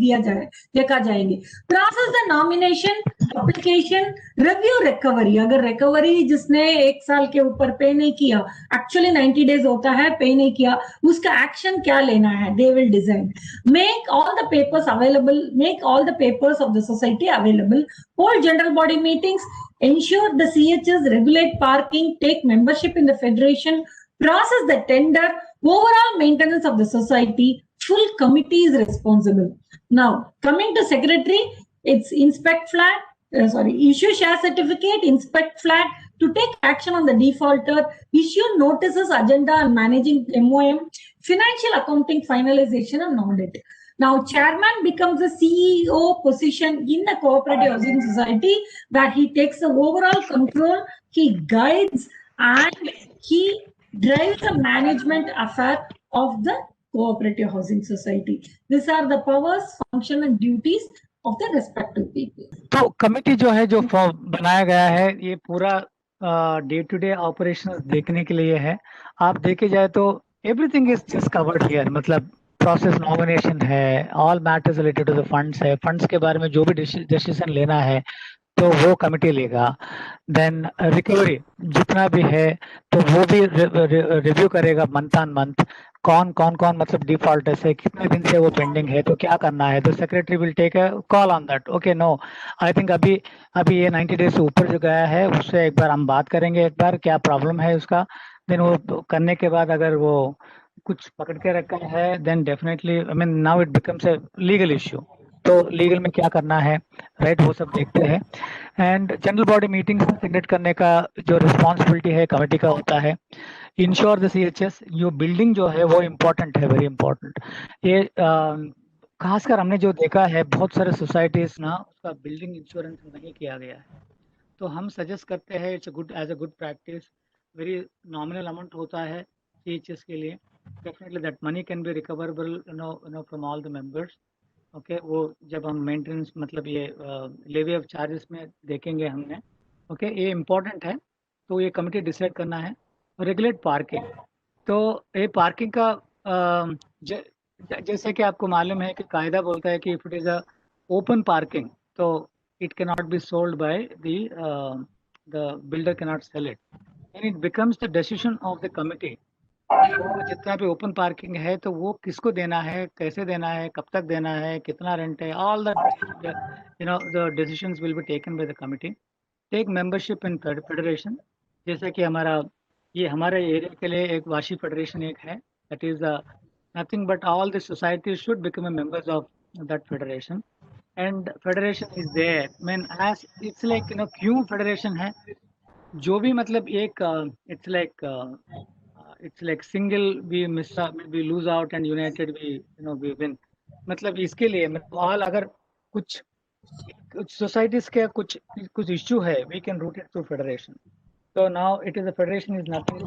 देखा जाएंगे. Process the nomination, application, review, recovery. अगर recovery जिसने 1 साल के ऊपर पे नहीं किया, actually 90 days होता है, पे नहीं किया, उसका action क्या लेना है, they will decide. Make all the papers available, make all the papers of the society available. Hold general body meetings. Ensure the CHS regulate parking, take membership in the federation, process the tender, overall maintenance of the society. Full committee is responsible. Now, coming to secretary, it's inspect flag, issue share certificate, inspect flag, to take action on the defaulter, issue notices, agenda and managing MOM, financial accounting finalization and audit. Now, chairman becomes the CEO position in a cooperative housing society, where he takes the overall control, he guides and he drives the management affair of the cooperative housing society. These are the powers, function and duties of the respective people. तो committee जो है, जो बनाया गया है, ये पूरा day to day operation देखने के लिए है. आप देखे जाए तो everything is just covered here. मतलब प्रोसेस नॉमिनेशन है, all matters related to the funds है, फंड्स के बारे में जो भी डिसीजन लेना है तो वो कमेटी लेगा. देन रिकवरी जितना भी है तो वो भी रिव्यू करेगा मंथ ऑन मंथ. कौन मतलब डिफॉल्ट है, कितने दिन से वो पेंडिंग है, तो क्या करना है. The secretary will take a call on that. Okay, no, I think अभी ये 90 डेज से ऊपर जो गया है उससे एक बार हम बात करेंगे, एक बार क्या प्रॉब्लम है उसका. देन वो करने के बाद अगर वो कुछ पकड़ के रखा है, then definitely I mean now it becomes a legal issue. तो लीगल में क्या करना है, राइट, वो सब देखते हैं. एंड जनरल बॉडी मीटिंग्स सिग्नेट करने का जो रिस्पॉन्सिबिलिटी है कमेटी का होता है. इंश्योर द CHS, जो बिल्डिंग जो है वो इम्पोर्टेंट है, वेरी इंपॉर्टेंट. ये खासकर हमने जो देखा है बहुत सारे सोसाइटीज ना, उसका बिल्डिंग इंश्योरेंस नहीं किया गया है. तो हम सजेस्ट करते हैं, it's as a good practice. Very nominal amount होता है CHS के लिए. Definitely that money can be recoverable from all the members. Okay, वो जब हम मेंटेनेंस मतलब ये लेवी ऑफ चार्जेस में देखेंगे हमने. ओके, ये इम्पोर्टेंट है. तो ये कमेटी डिसाइड करना है. रेगुलेट पार्किंग, तो ये पार्किंग का जैसे कि आपको मालूम है कि कायदा बोलता है कि if it is a open parking तो it can not be sold by the builder can not sell it, and it becomes the decision of the committee. तो जितना भी ओपन पार्किंग है तो वो किसको देना है, कैसे देना है, कब तक देना है, कितना रेंट है, all the the decisions will be taken by the committee. Take membership in federation. जैसे कि हमारे एरिया के लिए एक वाशी फेडरेशन एक है, that is nothing but all the societies should become members of that federation. And federation is there, mean as it's like क्यों federation है, जो भी मतलब एक it's like single we miss out, we lose out and united we win. मतलब इसके लिए मतलब ऑल अगर कुछ सोसाइटीज के कुछ इश्यू है, we can route it through federation. So now it is a federation is nothing,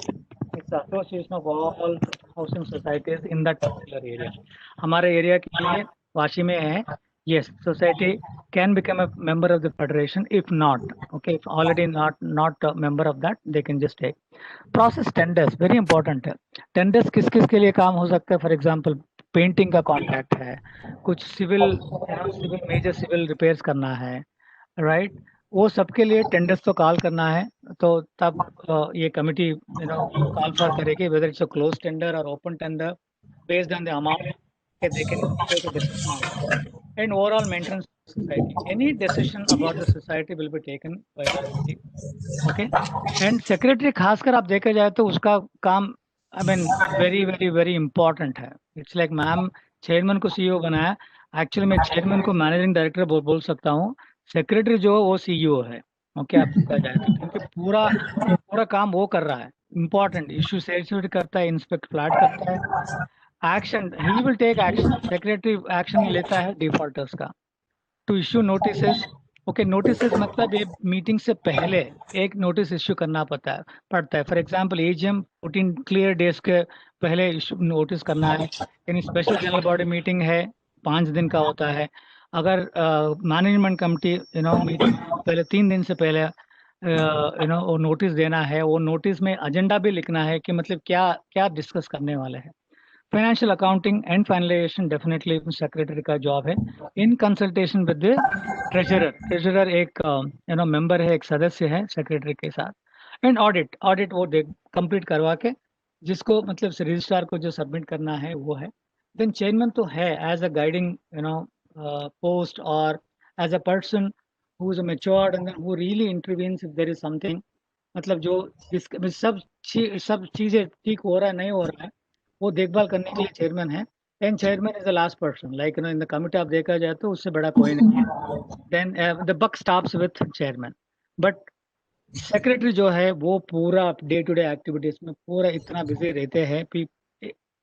it's association of all housing societies in that particular area. हमारे एरिया के लिए वाशी में है. Yes, society can become a member of the federation. If not, okay, if already not a member of that, they can just take. Process tenders, very important है. Tenders किस के लिए काम हो सकता है. For example, पेंटिंग का contract है, कुछ सिविल मेजर सिविल रिपेयर्स करना है, राइट, वो सबके लिए टेंडर्स तो कॉल करना है. तो तब ये कमिटी कॉल फॉर करेगी whether it's a close tender और open tender based on the amount they can take a decision on that. And overall maintenance of society, any decision about the society will be taken by the committee. Okay, and secretary खासकर आप देखा जाए तो उसका काम I mean very very very important है. It's like ma'am chairman को CEO बनाया, एक्चुअली मैं चेयरमैन को मैनेजिंग डायरेक्टर बोल सकता हूँ. सेक्रेटरी जो वो CEO है. ओके, आप देखा जाए तो क्योंकि पूरा काम वो कर रहा है. इम्पोर्टेंट इश्यू सेट करता है, इंस्पेक्ट फ्लैट करता है, action, he will take action, secretary action लेता है डिफॉल्टर्स का, to issue notices. Okay, notices मतलब ये मीटिंग से पहले एक नोटिस इश्यू करना पड़ता है। For example AGM 14 clear days के पहले इश्यू नोटिस करना है। यानी स्पेशल जनरल बॉडी मीटिंग है 5 दिन का होता है। अगर मैनेजमेंट कमिटी मीटिंग पहले 3 दिन से पहले वो नोटिस देना है। वो नोटिस में एजेंडा भी लिखना है कि मतलब क्या क्या डिस्कस करने वाले हैं। Financial accounting and finalisation definitely secretary का जॉब है, in consultation with the treasurer. Treasurer एक मेंबर है, एक सदस्य है सेक्रेटरी के साथ। एंड ऑडिट, ऑडिट वो कंप्लीट करवा के जिसको मतलब रजिस्ट्रार को जो सबमिट करना है वो है। देन चेयरमैन तो है एज अ गाइडिंग पोस्ट, और as a person who is matured and who really intervenes if there is something, मतलब जो सब चीजें ठीक हो रहा है नहीं हो रहा है वो देखभाल करने के लिए चेयरमैन है। And chairman is the last person, like in the committee आप देखा जाए तो उससे बड़ा कोई नहीं है। Then the buck stops with chairman. But secretary जो है वो पूरा डे टू डे एक्टिविटीज में पूरा इतना बिजी रहते हैं कि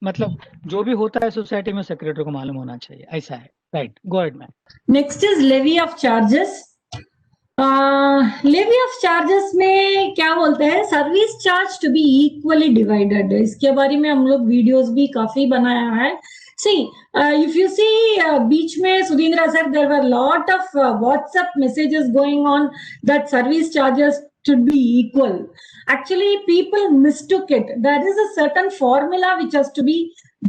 मतलब जो भी होता है सोसाइटी में सेक्रेटरी को मालूम होना चाहिए, ऐसा है। Right, go ahead ma'am. Next is levy of charges. Levy of charges में क्या बोलते हैं, service charge to be equally divided. इसके बारे में हम लोग वीडियोस भी काफी बनाया है। सी इफ यू सी बीच में Sudhindra sir, there were lot of WhatsApp messages going on that service charges should be equal. Actually, people mistook it. There is a certain formula which has to be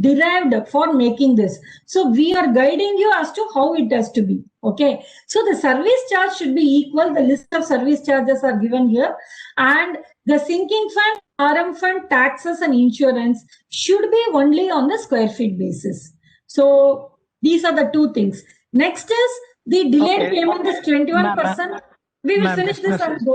derived for making this. So we are guiding you as to how it has to be. Okay. So the service charge should be equal. The list of service charges are given here. And the sinking fund, RM fund, taxes and insurance should be only on the square feet basis. So these are the two things. Next is the delayed payment is 21%. We will finish this and go.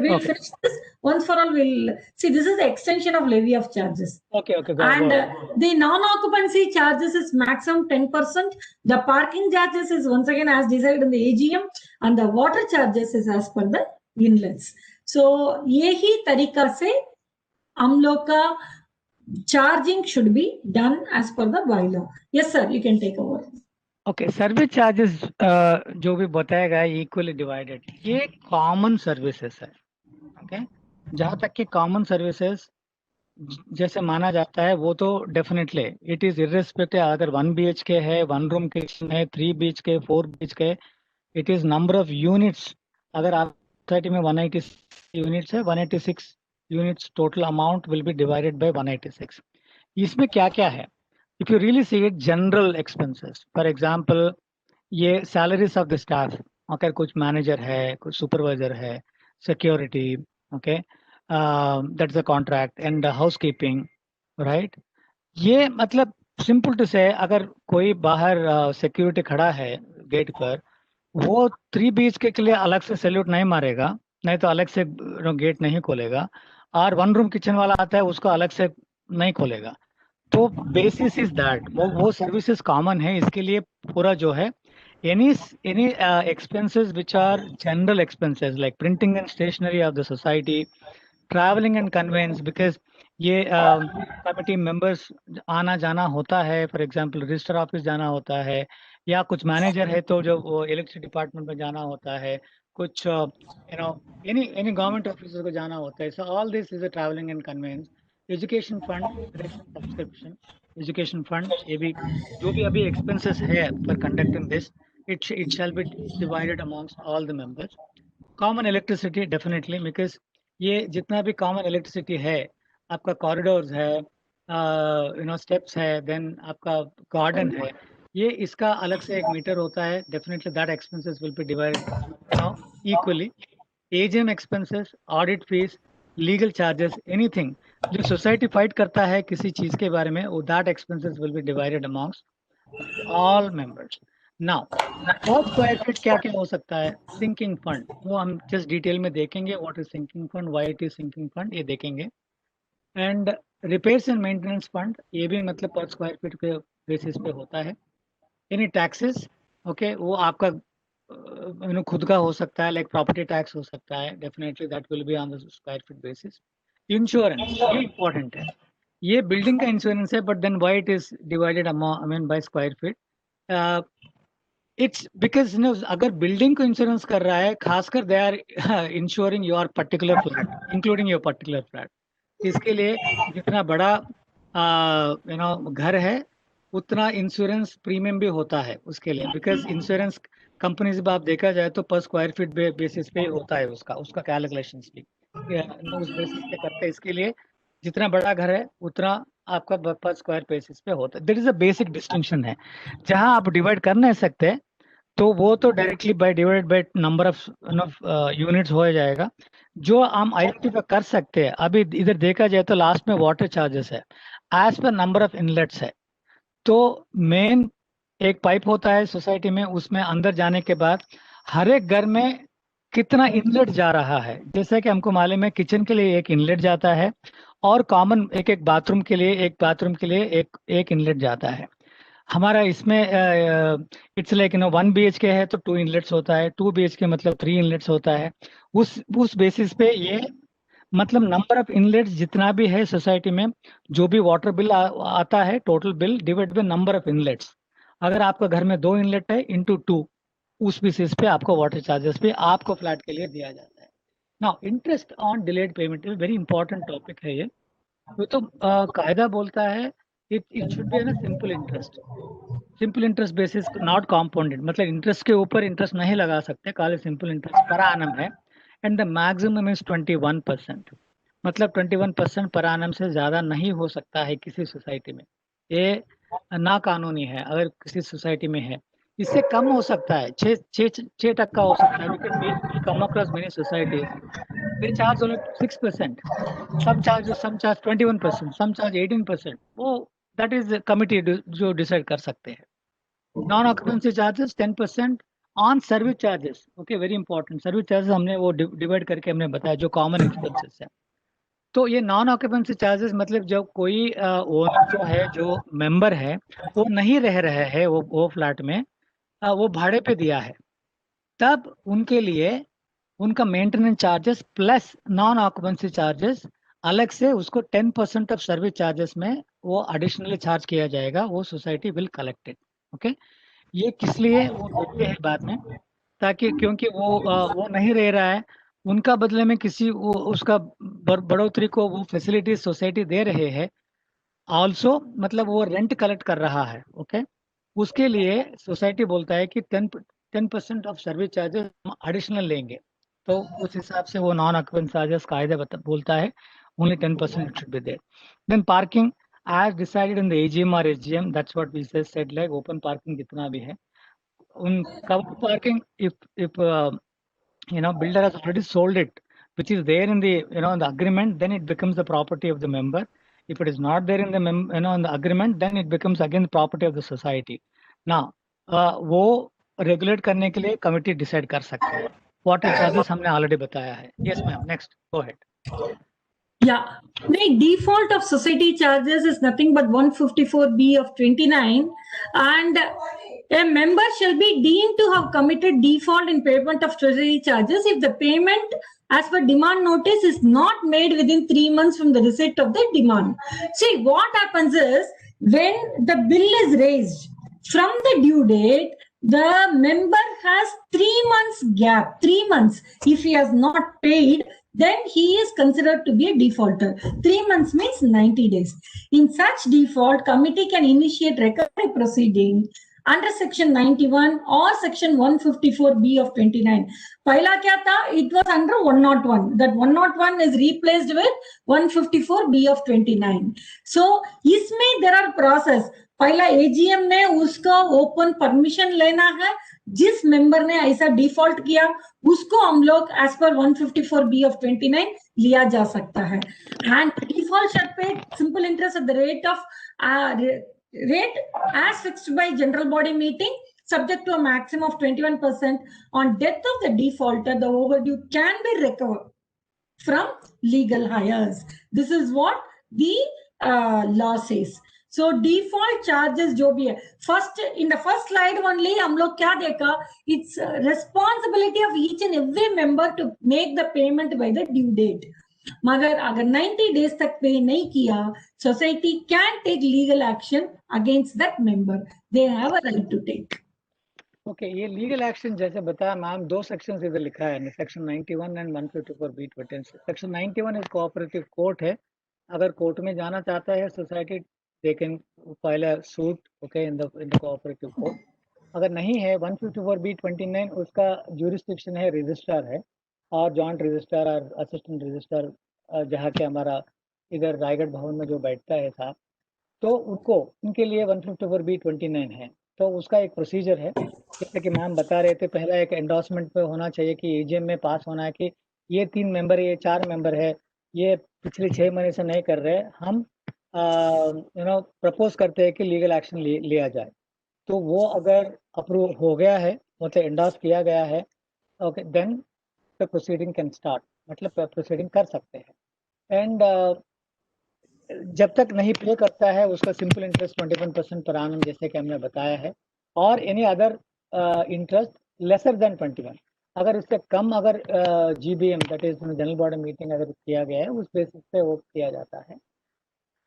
We'll finish this once for all. We'll see. This is the extension of levy of charges. Okay, go. And the non-occupancy charges is maximum 10%. The parking charges is once again as decided in the AGM, and the water charges is as per the inlets. So यही तरीका से हम लोग का charging should be done as per the bylaw. Yes, sir. You can take over. Okay, service charges जो भी बताया गया इक्वली डिवाइडेड, ये कॉमन सर्विसेज है। ओके, जहाँ तक कि कॉमन सर्विसेज जैसे माना जाता है वो तो डेफिनेटली इट इज इर्रेस्पेक्टिव, अगर 1 BHK है, 1 रूम किचन है, 3 BHK, 4 BHK, it is number of units. अगर आप सोसाइटी में 186 यूनिट्स है, 186 units total amount will be divided by 186। इसमें क्या क्या है? If you really see it, general expenses, for example, ये salaries of the staff, अगर कुछ manager है, कुछ supervisor है, security, okay, that's the contract, and the housekeeping, right? ये मतलब simple to say, अगर कोई बाहर security खड़ा है गेट पर, वो 3 BHK के लिए अलग से सैल्यूट नहीं मारेगा, नहीं तो अलग से गेट नहीं खोलेगा। और 1 रूम किचन वाला आता है उसको अलग से नहीं खोलेगा। तो बेसिस इज दैट वो सर्विसेज कॉमन है। इसके लिए पूरा जो है any expenses which are general expenses like printing and stationery of the society, travelling and conveyance, because ये कमिटी मेंबर्स आना जाना होता है। फॉर एग्जांपल रजिस्टर ऑफिस जाना होता है, या कुछ मैनेजर है तो जो वो इलेक्ट्रिसिटी डिपार्टमेंट में जाना होता है, कुछ एनी गवर्नमेंट ऑफिसर को जाना होता है। So all this is a travelling and conveyance. Education fund, subscription, education fund, ये भी जो भी अभी एक्सपेंसेस है for conducting this, it shall be divided amongst all the members. Common electricity definitely, because ये जितना भी कॉमन इलेक्ट्रिसिटी है, आपका कॉरिडोर्स है, स्टेप्स है, देन आपका गार्डन है, ये इसका अलग से एक मीटर होता है। Definitely that expenses will be divided equally. AGM expenses, audit fees, legal charges, anything जो सोसाइटी फाइट करता है किसी चीज के बारे में, that expenses will be divided amongst all members. Now per square feet क्या क्या हो सकता है? सिंकिंग फंड, वो हम जस्ट डिटेल में देखेंगे, what is sinking fund, why it is sinking fund, ये देखेंगे। And repairs and maintenance fund, ये भी मतलब पर स्क्वायर फीट के बेसिस पे होता है। एनी टैक्सेस, ओके, वो आपका खुद का हो सकता है, लाइक प्रॉपर्टी टैक्स हो सकता है, definitely that will be on the square feet basis. Insurance, ये इंपॉर्टेंट है। ये बिल्डिंग का इंश्योरेंस है, but then why it is divided by square feet? It's because अगर बिल्डिंग को इंश्योरेंस कर रहा है, खासकर they are insuring your particular flat, including your particular flat. इसके लिए जितना बड़ा घर है, उतना इंश्योरेंस प्रीमियम भी होता है उसके लिए, बिकॉज इंश्योरेंस कंपनी से आप देखा जाए तो पर स्क्वायर फीट बेसिस पे होता है उसका कैलकुलेशंस भी उस बेसिस पे करते हैं। इसके लिए जितना बड़ा घर है उतना आपका पर स्क्वायर बेसिस पे होता है। There is a basic distinction है। जहां आप डिवाइड कर नहीं सकते तो वो तो directly by divided by number of units हो जाएगा। जो हम आइडेंटिफाई कर सकते हैं, अभी इधर देखा जाए तो लास्ट में वाटर चार्जेस है as per number of inlets है। तो मेन एक पाइप होता है सोसाइटी में, उसमें अंदर जाने के बाद हर एक घर में कितना इनलेट जा रहा है, जैसे कि हमको मालूम है किचन के लिए एक इनलेट जाता है और कॉमन एक बाथरूम के लिए एक इनलेट जाता है। हमारा इसमें इट्स लाइक 1 BHK है तो 2 इनलेट्स होता है, 2 BHK मतलब 3 इनलेट्स होता है। उस बेसिस पे ये मतलब नंबर ऑफ इनलेट्स जितना भी है सोसाइटी में, जो भी वाटर बिल आता है total bill divide by number of inlets. अगर आपका घर में 2 इनलेट है इंटू 2, उस बेसिस पे आपको वाटर चार्जेस पे आपको फ्लैट के लिए दिया जाता है। Now interest on delayed payment is very important topic है ये। तो कायदा बोलता है इट शुड बी ना सिंपल इंटरेस्ट बेसिस, नॉट कॉम्पाउंडेड। मतलब इंटरेस्ट के ऊपर इंटरेस्ट नहीं लगा सकते, काले सिंपल इंटरेस्ट पर आनम है। And the maximum is 21%। मतलब 21% पर आनम से ज्यादा नहीं हो सकता है किसी सोसाइटी में। ये ना कानूनी है अगर किसी सोसाइटी में है। इससे कम हो सकता है, 6% हो सकता है, because we come across many societies they charge only 6%। some charge 21%, some charge 18%। वो दैट इज कमिटी जो डिसाइड कर सकते हैं। Non occupancy charges 10% on service charges. Okay, very important. Service charges हमने वो डिवाइड करके हमने बताया जो कॉमन एक्सपेंसेस है। तो ये नॉन ऑक्यूपेंसी चार्जेस मतलब जब कोई ओनर जो है, जो मेंबर है, वो नहीं रह रहे हैं वो फ्लैट में, वो भाड़े पे दिया है, तब उनके लिए उनका maintenance charges plus non occupancy charges अलग से उसको 10% ऑफ सर्विस चार्जेस में वो एडिशनली चार्ज किया जाएगा। वो society will collect it. Okay, ये किस लिए वो देते हैं बाद में, ताकि क्योंकि वो नहीं रह रहा है, उनका बदले में किसी वो उसका बढ़ोतरी को वो फैसिलिटीज सोसाइटी दे रहे हैं। ऑल्सो मतलब वो रेंट कलेक्ट कर रहा है। ओके, उसके लिए सोसाइटी बोलता है कि 10% ऑफ सर्विस चार्जेस हम एडिशनल लेंगे। तो उस हिसाब से वो नॉन ऑक्यूपेंसी चार्जेस कायदा बोलता है only 10% should be there. Then parking as decided in the AGM or SGM, that's what we said, like open parking जितना भी है, उन covered parking, if builder has already sold it, which is there in the in the agreement, then it becomes the property of the member. If it is not there in the in the agreement, then it becomes again the property of the society. Now वो regulate करने के लिए committee decide कर सकते हैं। Water charges हमने already बताया है। Yes ma'am, next go ahead. Yeah, the default of society charges is nothing but 154B of 29, and a member shall be deemed to have committed default in payment of treasury charges if the payment as per demand notice is not made within 3 months from the receipt of the demand. See, what happens is when the bill is raised from the due date, the member has 3 months gap, 3 months. If he has not paid, then he is considered to be a defaulter. 3 months means 90 days. In such default, committee can initiate recovery proceeding under section 91 or section 154B of 29. Pahila kya tha? It was under 101. That 101 is replaced with 154B of 29. So, isme there are process. पहला AGM ने उसका open permission लेना है। जिस member ने ऐसा default किया उसको हम लोग एज पर 154B of 29 लिया जा सकता है। एंड डिफॉल्ट शर्ट पे simple interest at the rate of rate as fixed by general body meeting, subject to a maximum of 21%. On death of the defaulter, the overdue can be recovered from legal hires. This is what the law says. So default charges जो भी है, first in the first slide only हम लोग क्या देखा, it's responsibility of each and every member to make the payment by the due date. मगर अगर 90 days तक पे नहीं किया, society can take legal action against that member. They have a right to take. Okay, ये legal action जैसे बताया ma'am, 2 section इधर लिखा है, section 91 and 154B20. Section 91 is cooperative court है. अगर कोर्ट में जाना चाहता है society, they can file a suit, okay, in the cooperative court. अगर नहीं है 154B29, उसका ज्यूरिस्डिक्शन है, रजिस्ट्रार है, और जॉइंट रजिस्ट्रार और असिस्टेंट रजिस्ट्रार, जहाँ के हमारा इधर रायगढ़ भवन में जो बैठता है साहब, तो उनको, उनके लिए 154B29 है. तो उसका एक प्रोसीजर है, जैसे कि मैम बता रहे थे, पहला एक एंडोर्समेंट पे होना चाहिए कि एजीएम में पास होना है कि ये 3 मेंबर, ये 4 मेंबर है, ये पिछले 6 महीने से नहीं कर रहे, हम प्रपोज करते हैं कि लीगल एक्शन लिया जाए. तो वो अगर अप्रूव हो गया है, मतलब एंडोर्स किया गया है, okay, then the proceeding can start, मतलब प्रोसीडिंग कर सकते हैं. एंड जब तक नहीं पे करता है उसका सिंपल इंटरेस्ट 21% पर annum, जैसे कि हमने बताया है, और any other interest lesser than 21. अगर इससे कम, अगर GBM, that is general body meeting, अगर किया गया है, उस बेसिस पे वो किया जाता है.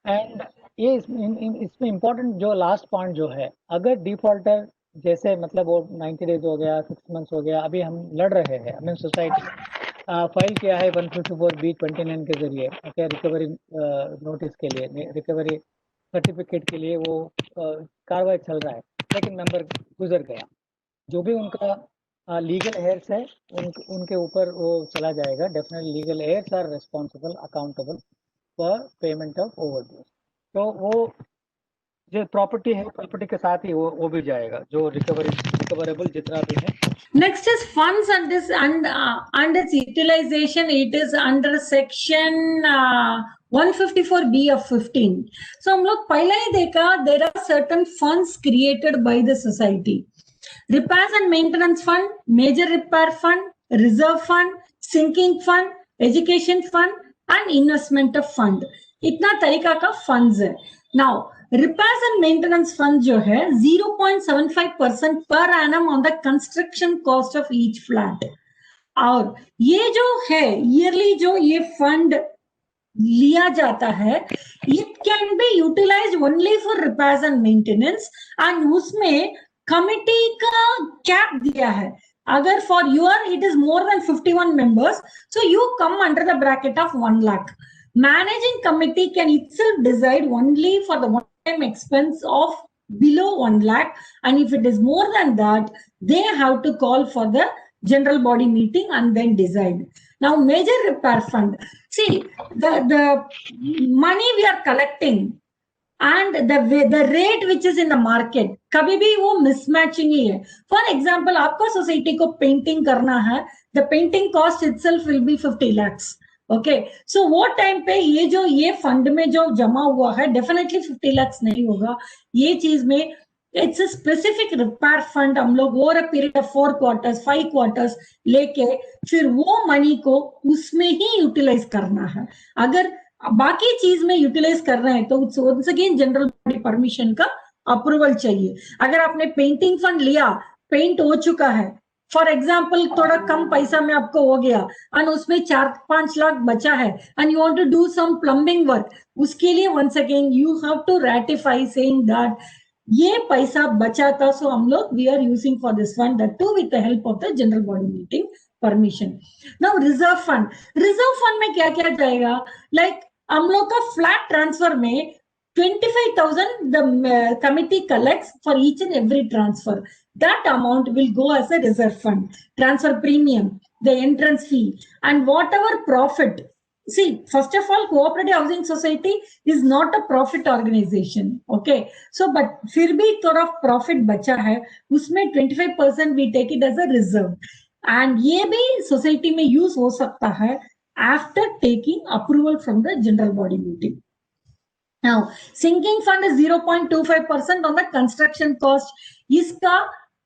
एंड ये इसमें इम्पोर्टेंट जो लास्ट पॉइंट जो है, अगर डिफॉल्टर, जैसे मतलब वो 90 डेज हो गया, 6 months हो गया, अभी हम लड़ रहे हैं, हमें सोसाइटी फाइल किया है 154B29 के जरिए, ओके, रिकवरी नोटिस के लिए, रिकवरी सर्टिफिकेट के लिए वो कार्रवाई चल रहा है, लेकिन मेंबर गुजर गया. जो भी उनका लीगल एयर्स है, उनके ऊपर वो चला जाएगा. Definitely legal heirs are responsible, accountable for payment of overdues. तो वो जो प्रॉपर्टी है, प्रॉपर्टी के साथ ही वो भी जाएगा, जो रिकवरेबल जितना भी है. Next is funds and this and its utilization. It is under section 154B of 15. So हम लोग पहले ही देखा, there are certain funds created by the society. Repairs and maintenance fund, major repair fund, reserve fund, sinking fund, education fund and investment of fund. इतना तरीका का funds है. Now repairs and maintenance fund जो है 0.75% per annum on the construction cost of each flat. और ये जो है yearly जो ये fund लिया जाता है, it can be utilized only for repairs and maintenance, and उसमें कमिटी का कैप दिया है. अगर for your it is more than 51 members, so you come under the bracket of 1 lakh. Managing committee can itself decide only for the one-time expense of below 1 lakh, and if it is more than that, they have to call for the general body meeting and then decide. Now, major repair fund. See, the money we are collecting and the rate which is in the market, कभी भी वो mismatching ही है. For example, आपको society को painting करना है, the painting cost itself will be 50 lakhs. Okay, so वो time पे ये फंड में जो जमा हुआ है, डेफिनेटली 50 lakhs नहीं होगा. ये चीज में it's a specific repair fund. हम लोग over a period of 4 quarters 5 quarters लेके फिर वो मनी को उसमें ही यूटिलाइज करना है. अगर बाकी चीज में यूटिलाइज कर रहे हैं तो once again general body permission का अप्रूवल चाहिए. अगर आपने पेंटिंग फंड लिया, पेंट हो चुका है, फॉर एग्जाम्पल थोड़ा कम पैसा में आपको हो गया और उसमें 4-5 लाख बचा है and you want to do some plumbing work, उसके लिए once again you have to ratify saying that ये पैसा बचा था, सो हम लोग we are using for this fund, that too with the help of the general body meeting permission. Now reserve fund में क्या क्या जाएगा, लाइक हम लोग का फ्लैट ट्रांसफर में 25,000 the committee collects for each and every transfer. That amount will go as a reserve fund. Transfer premium, the entrance fee, and whatever profit. See, first of all, cooperative housing society is not a profit organization. Okay, so but फिर भी थोड़ा profit बचा है, उसमें 25% we take it as a reserve, and ये भी society में use हो सकता है after taking approval from the general body meeting. Now, sinking fund is 0.25% on the construction cost. इसका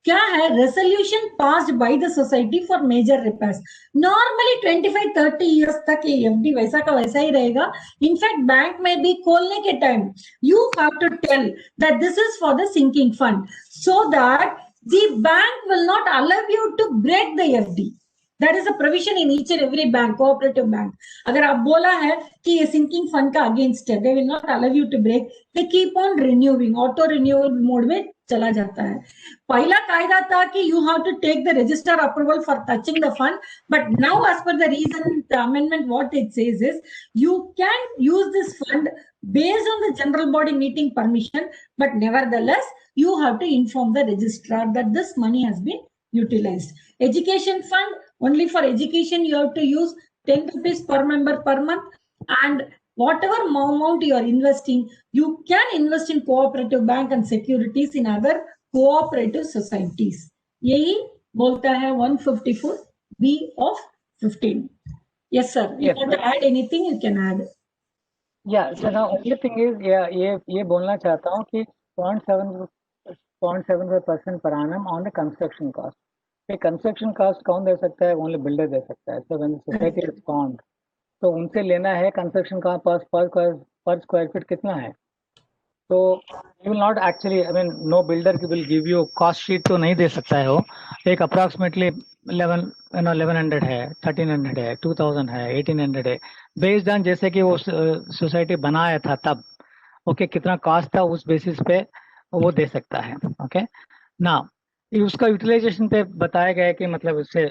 क्या है, resolution passed by the society for major repairs. Normally 25-30 years तक ये FD वैसा का वैसा ही रहेगा. In fact, बैंक में भी खोलने के time you have to tell that this is for the sinking fund, so that the bank will not allow you to break the FD. That is a provision in each and every bank, cooperative bank. अगर आप बोला है कि ये sinking fund का against है, they will not allow you to break. They keep on renewing, auto renewal mode में चला जाता है. पहला कायदा था कि you have to take the register approval for touching the fund, but now as per the recent amendment, what it says is you can use this fund based on the general body meeting permission, but nevertheless you have to inform the registrar that this money has been utilized. Education fund, only for education you have to use 10 rupees per member per month, and whatever amount you are investing, you can invest in cooperative bank and securities in other cooperative societies. यही बोलता है 154B of 15. Yes sir, if you want to add anything you can add. Yeah, so now only thing is ये बोलना चाहता हूँ कि 0.75% per annum on the construction cost. Construction cost कौन दे सकता है? ओनली बिल्डर दे सकता है. So when society is formed तो उनसे लेना है कंस्ट्रक्शन का पर स्क्वायर फीट कितना है. तो you will not actually, I mean no builder will give you cost sheet तो नहीं दे सकता है. वो एक अप्रॉक्सीमेटली 1100 है, 1300 है, 2000 है, 1800 है, बेस्ड ऑन जैसे कि वो सोसाइटी बनाया था तब ओके कितना कॉस्ट था उस बेसिस पे वो दे सकता है. ओके ना उसका यूटिलाइजेशन पे बताया गया है कि मतलब उससे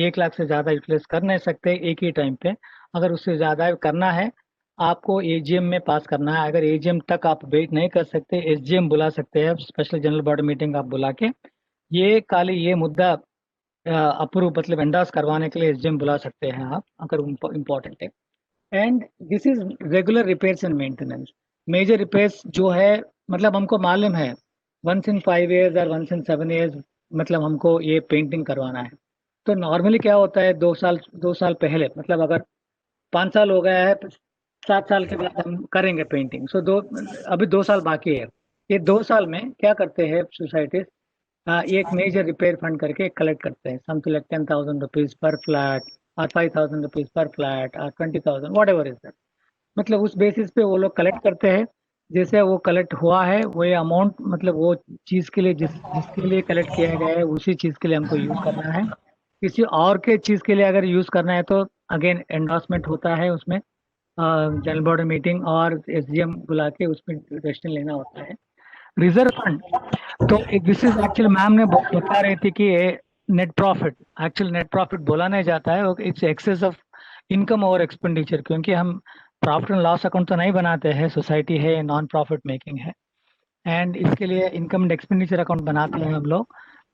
1 लाख से ज़्यादा यूटिलाइज कर नहीं सकते एक ही टाइम पे. अगर उससे ज़्यादा करना है आपको एजीएम में पास करना है. अगर एजीएम तक आप वेट नहीं कर सकते, एसजीएम बुला सकते हैं, स्पेशल जनरल बॉडी मीटिंग आप बुला के ये मुद्दा अप्रूव मतलब एंडोर्स करवाने के लिए एसजीएम बुला सकते हैं आप अगर इम्पोर्टेंट है. And this is regular repairs and maintenance. Major repairs जो है मतलब हमको मालूम है once in 5 years और once in 7 years मतलब हमको ये पेंटिंग करवाना है. तो नॉर्मली क्या होता है 2 साल पहले मतलब अगर 5 साल हो गया है 7 साल के बाद हम करेंगे पेंटिंग. सो अभी 2 साल बाकी है. ये 2 साल में क्या करते हैं सोसाइटीज एक मेजर रिपेयर फंड करके कलेक्ट करते हैं. Something like 10,000 rupees per flat और 5,000 रुपीज पर फ्लैट और 20,000 वॉट एवर इज दैट. मतलब उस बेसिस पे वो लोग कलेक्ट करते हैं. जैसे वो कलेक्ट हुआ है वो ये अमाउंट मतलब वो चीज के लिए जिसके लिए कलेक्ट किया गया है उसी चीज के लिए हमको यूज करना है. किसी और के चीज के लिए अगर यूज करना है तो अगेन एंडोर्समेंट होता है उसमें जनरल बॉडी मीटिंग और एसडीएम बुला के उसमें डिसीजन लेना होता है. रिजर्व फंड तो दिस इज एक्चुअली मैम ने बता रही थी कि net profit actually net profit बोला नहीं जाता है. इट्स एक्सेस ऑफ इनकम और एक्सपेंडिचर. क्योंकि हम प्रॉफिट एंड लॉस अकाउंट तो नहीं बनाते हैं, सोसाइटी है, नॉन प्रॉफिट मेकिंग है एंड इसके लिए इनकम एंड एक्सपेंडिचर अकाउंट बनाते हैं हम लोग.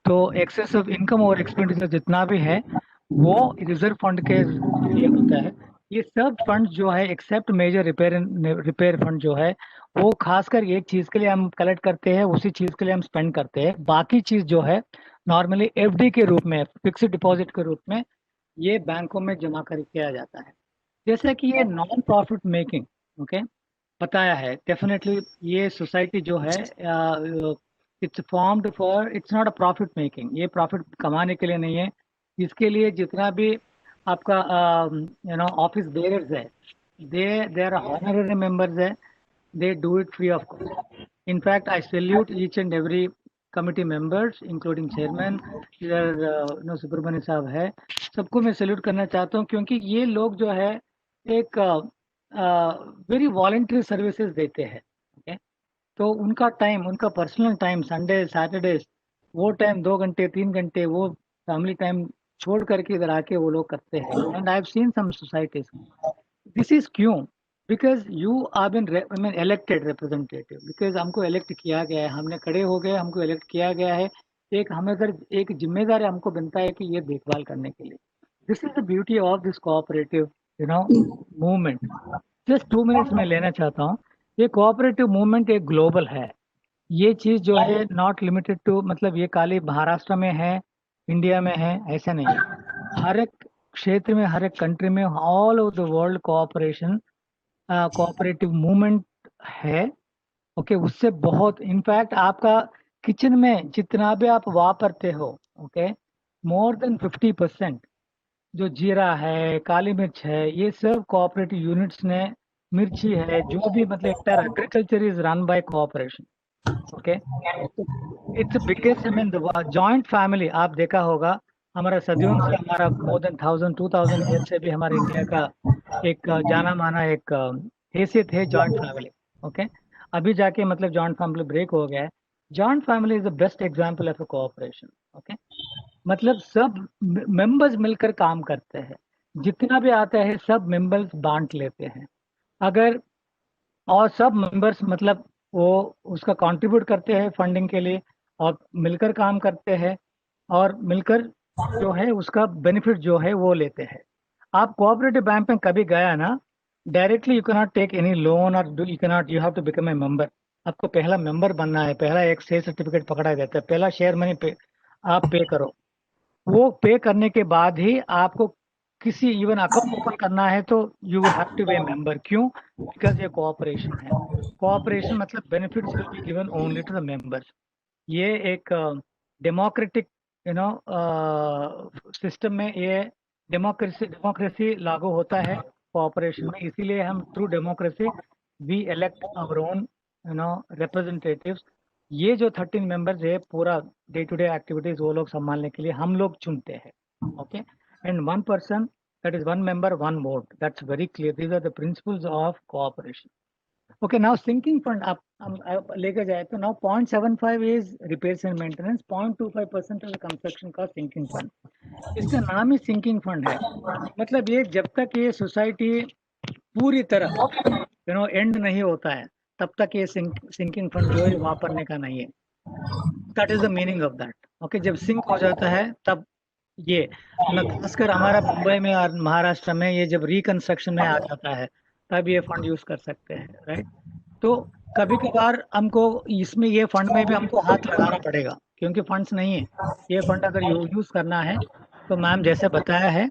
तो एक्सेस ऑफ इनकम और एक्सपेंडिचर जितना भी है वो रिजर्व फंड के लिए होता है. ये सब फंड जो है एक्सेप्ट मेजर रिपेयर फंड जो है वो खासकर एक चीज के लिए हम कलेक्ट करते हैं, उसी चीज के लिए हम स्पेंड करते हैं. बाकी चीज जो है नॉर्मली एफडी के रूप में, फिक्स्ड डिपॉजिट के रूप में ये बैंकों में जमा कर किया जाता है. जैसे कि ये नॉन प्रॉफिट मेकिंग ओके बताया है. डेफिनेटली ये सोसाइटी जो है it's formed for, it's not a profit making. ये प्रॉफिट कमाने के लिए नहीं है. इसके लिए जितना भी आपका ऑफिस बेयरर्स है दे आर ऑनररी मेंबर्स है, they do it free of cost. In fact I salute each and every committee members including chairman इधर सुब्रमण्य साहब है, सबको मैं सैल्यूट करना चाहता हूँ क्योंकि ये लोग जो है एक वेरी वॉलंटरी सर्विसेज देते हैं. ओके तो उनका टाइम, उनका पर्सनल टाइम, संडे सैटरडे वो टाइम 2 घंटे 3 घंटे वो फैमिली टाइम छोड़ करके इधर आके वो लोग करते हैं. And I have seen some societies. This is क्यों? Because you are been elected representative. Because हमको इलेक्ट किया गया है, हमने खड़े हो गए, हमको इलेक्ट किया गया है. एक हमें अगर एक जिम्मेदारी हमको बनता है कि ये देखभाल करने के लिए. This is the beauty of this cooperative movement. Just 2 minutes में लेना चाहता हूँ. ये कोऑपरेटिव मूवमेंट एक ग्लोबल है. ये चीज जो है नॉट लिमिटेड टू मतलब ये खाली महाराष्ट्र में है, इंडिया में है, ऐसा नहीं है. हर एक क्षेत्र में, हर एक कंट्री में, all over the world cooperative movement है. ओके उससे बहुत इनफैक्ट आपका किचन में जितना भी आप वापरते हो ओके मोर देन 50% जो जीरा है, काली मिर्च है, ये सब कोऑपरेटिव यूनिट्स ने, मिर्ची है, जो भी मतलब entire agriculture is run by cooperation. Okay it's biggest, I mean the joint family. आप देखा होगा हमारा सदियों से, हमारा मोर देन 1000-2000 ईयर से भी हमारे इंडिया का एक जाना माना एक हैसियत है जॉइंट फैमिली। ओके, अभी जाके मतलब जॉइंट फैमिली ब्रेक हो गया है। Joint family is the best example of a cooperation. Okay, मतलब सब मेंबर्स मिलकर काम करते हैं, जितना भी आता है सब मेंबर्स बांट लेते हैं। अगर और सब मेंबर्स मतलब वो उसका कंट्रीब्यूट करते हैं फंडिंग के लिए और मिलकर काम करते हैं और मिलकर जो है उसका बेनिफिट जो है वो लेते हैं। आप कोऑपरेटिव बैंक में कभी गया ना, directly you can not take any loan और you can not, you have to become a member. आपको पहला मेंबर बनना है, पहला एक शेयर सर्टिफिकेट पकड़ा जाता है, पहला शेयर मनी पे आप पे करो। वो पे करने के बाद ही आपको किसी इवन अकाउंट ओपन करना है तो you will have to be a member. क्यों? बिकॉज ये कोऑपरेशन है। कोऑपरेशन मतलब benefits will be given only to the members. ये एक डेमोक्रेटिक यू नो सिस्टम में ये डेमोक्रेसी लागू होता है कोऑपरेशन में। इसीलिए हम through democracy we elect our own representatives. ये जो 13 मेंबर्स है पूरा डे टू डे एक्टिविटीज वो लोग संभालने के लिए हम लोग चुनते हैं। Okay, and one person that is one member one vote, that's very clear. These are the principles of cooperation. Okay, now sinking fund आप लेकर जाए तो now 0.75 is repairs and maintenance, 0.25% of the construction cost sinking fund. इसका नाम ही sinking fund है। मतलब ये जब तक ये सोसाइटी पूरी तरह एंड नहीं होता है तब तक ये sinking fund जो है वापरने का नहीं है। That is the meaning of that. Okay, जब सिंक हो जाता है तब ये खासकर हमारा मुंबई में और महाराष्ट्र में ये जब रिकंस्ट्रक्शन में आ जाता है तब ये फंड यूज कर सकते हैं, राइट। तो कभी कभार हमको इसमें ये फंड में भी हमको हाथ लगाना पड़ेगा क्योंकि फंड्स नहीं है। ये फंड अगर यूज करना है तो मैम जैसे बताया है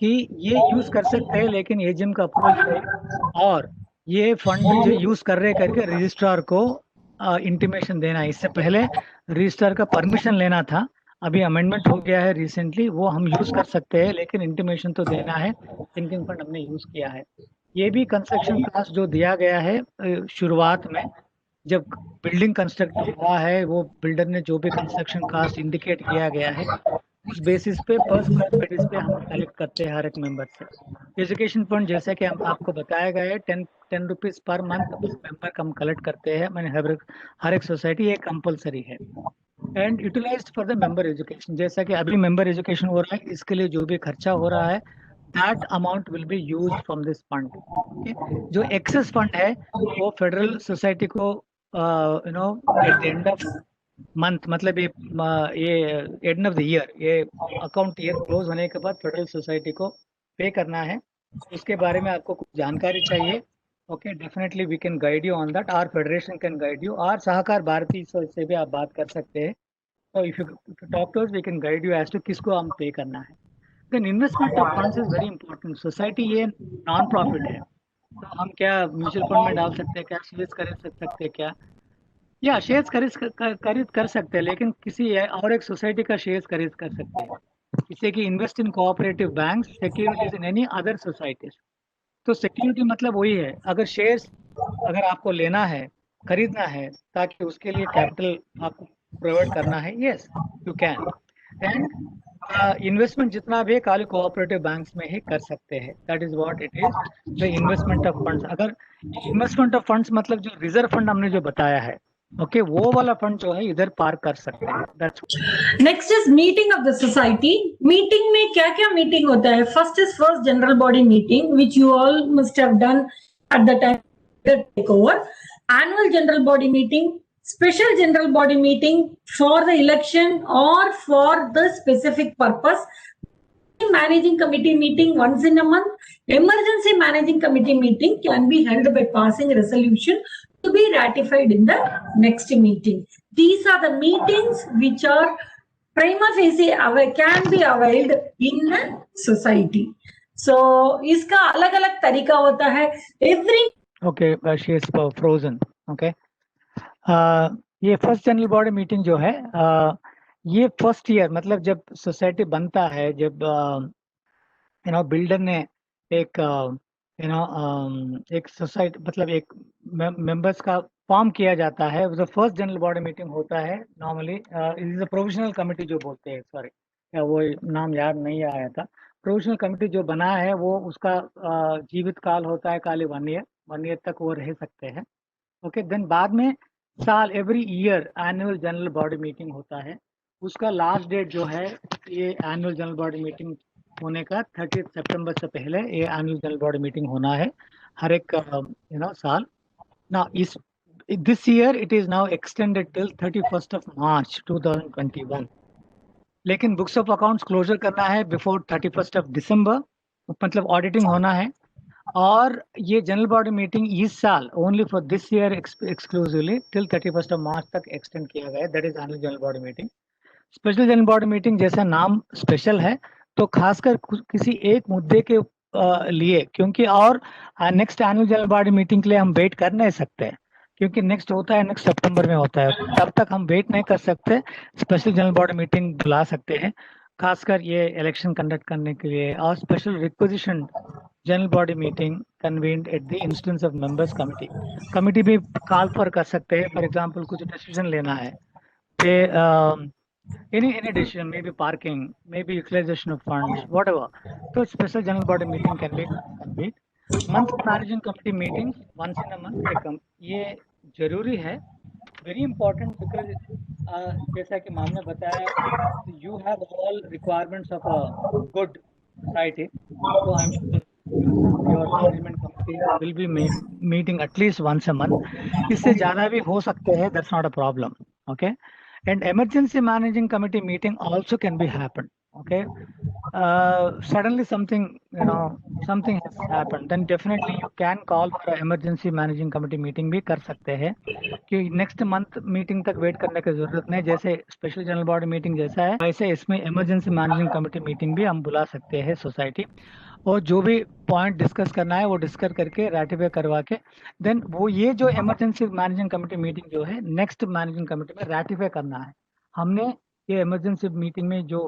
कि ये यूज कर सकते हैं, लेकिन एजीएम का अप्रोच है और ये फंड जो यूज कर रहे करके रजिस्ट्रार को इंटीमेशन देना है। इससे पहले रजिस्ट्रार का परमिशन लेना था, अभी अमेंडमेंट हो गया है रिसेंटली, वो हम यूज कर सकते हैं लेकिन इंटीमेशन तो देना है। सिंकिंग फंड हमने यूज किया है। ये भी कंस्ट्रक्शन कास्ट जो दिया गया है शुरुआत में जब बिल्डिंग कंस्ट्रक्ट हुआ है, वो बिल्डर ने जो भी कंस्ट्रक्शन कास्ट इंडिकेट किया गया है उस बेसिस पे पर स्क्वायर फीट इस पे हम कलेक्ट करते हैं हर एक मेंबर से। एजुकेशन फंड जैसे कि हम आपको बताया गया है 10 रुपीज पर मंथ मेंबर हम कलेक्ट करते हैं, मैंने हर एक सोसाइटी ये कंपलसरी है। And utilized for the member education, जैसा कि अभी मेंबर एजुकेशन हो रहा है इसके लिए जो भी खर्चा हो रहा है that amount will be used from this fund. जो एक्सेस फंड है वो फेडरल सोसाइटी को at the end of month, मतलब ये एंड ऑफ द ईयर, ये अकाउंट ईयर क्लोज होने के बाद फेडरल सोसाइटी को पे करना है। उसके बारे में आपको कुछ जानकारी चाहिए, okay, definitely we can guide you on that, our federation can guide you, और सहकार भारती से भी आप बात कर सकते हैं। तो if you talk to us we can guide you as to किसको हम पे करना है। Then investment of funds is very important. Society ये नॉन प्रॉफिट है तो हम क्या म्यूचुअल फंड में डाल सकते हैं क्या, शेयर्स खरीद सकते हैं क्या, या शेयर्स खरीद कर सकते हैं, लेकिन किसी और एक सोसाइटी का शेयर्स खरीद कर सकते हैं। जैसे कि invest in cooperative banks, securities in any other societies. तो सिक्योरिटी मतलब वही है, अगर शेयर्स अगर आपको लेना है, खरीदना है ताकि उसके लिए कैपिटल आपको प्रोवाइड करना है, yes you can. And investment जितना भी है खाली कोऑपरेटिव बैंक्स में ही कर सकते हैं। That is what it is the investment of funds. अगर इन्वेस्टमेंट ऑफ फंड्स मतलब जो रिजर्व फंड हमने जो बताया है, ओके, वो वाला फंड जो है इधर पार कर सकते हैं। That's next is meeting of the society. Meeting में क्या क्या मीटिंग होता है? First general body meeting which you all must have done at the time take over. Annual general body meeting, special general body meeting for the election or for the specific purpose, managing committee meeting once in a month, emergency managing committee meeting can be held by passing resolution to be ratified in the next meeting. These are the meetings which are prima facie can be availed in the society. So iska alag alag tarika hota hai every. Okay, she is frozen. Okay. ये first general body meeting जो है ये first year मतलब जब society बनता है, जब builder ने एक एक सोसाइटी मतलब एक मेंबर्स का फॉर्म किया जाता है, जो फर्स्ट जनरल बॉडी मीटिंग होता है। Normally it is a provisional committee जो बोलते हैं, सॉरी या वो नाम याद नहीं आया था। प्रोविजनल कमेटी जो बना है वो उसका जीवित काल होता है खाली 1 ईयर, 1 ईयर तक वो रह सकते हैं। ओके, देन बाद में साल every year annual general body meeting होता है। उसका लास्ट डेट जो है ये एनुअल जनरल बॉडी मीटिंग होने का 30 सितंबर से पहले ये एनुअल जनरल बॉडी मीटिंग होना है हर एक साल। ना इस this year it is now extended till 31st of March 2021। लेकिन बुक्स ऑफ अकाउंट्स क्लोजर करना है बिफोर 31st ऑफ दिसंबर, मतलब ऑडिटिंग होना है। और ये जनरल बॉडी मीटिंग इस साल only for this year exclusively till 31st of March तक एक्सटेंड किया गया है। That is annual general body meeting. Special general body meeting जैसा नाम स्पेशल है तो खासकर किसी एक मुद्दे के लिए, क्योंकि और next annual general body meeting के लिए हम वेट कर नहीं सकते हैं, क्योंकि नेक्स्ट होता है नेक्स्ट सितंबर में होता है, तब तक हम वेट नहीं कर सकते। स्पेशल जनरल बॉडी मीटिंग बुला सकते हैं खासकर ये इलेक्शन कंडक्ट करने के लिए। और special requisition general body meeting convened at the instance of members committee. Committee भी कॉल पर कर सकते हैं, फॉर एग्जांपल कुछ डिसीजन लेना है, any decision, maybe parking, maybe utilization of funds, whatever. So special general body meeting can be convened. Monthly managing committee meetings once in a month ये जरूरी है, very important, because जैसा कि ma'am ने बताया, you have all requirements of a good society, so I'm sure your management committee will be meeting at least once a month. इससे ज़्यादा भी हो सकते हैं, that's not a problem, okay? And emergency managing committee meeting also can be happened, okay? Suddenly something has happened, then definitely you can call for an emergency managing committee meeting भी कर सकते हैं, कि next month meeting तक wait करने की जरूरत नहीं। जैसे special general body meeting जैसा है वैसे इसमें emergency managing committee meeting भी हम बुला सकते हैं सोसाइटी, और जो भी पॉइंट डिस्कस करना है वो डिस्कस करके रेटिफाई करवा के देन वो ये जो इमरजेंसी मैनेजिंग कमेटी मीटिंग जो है नेक्स्ट मैनेजिंग कमेटी में रेटिफाई करना है। हमने ये इमरजेंसी मीटिंग में जो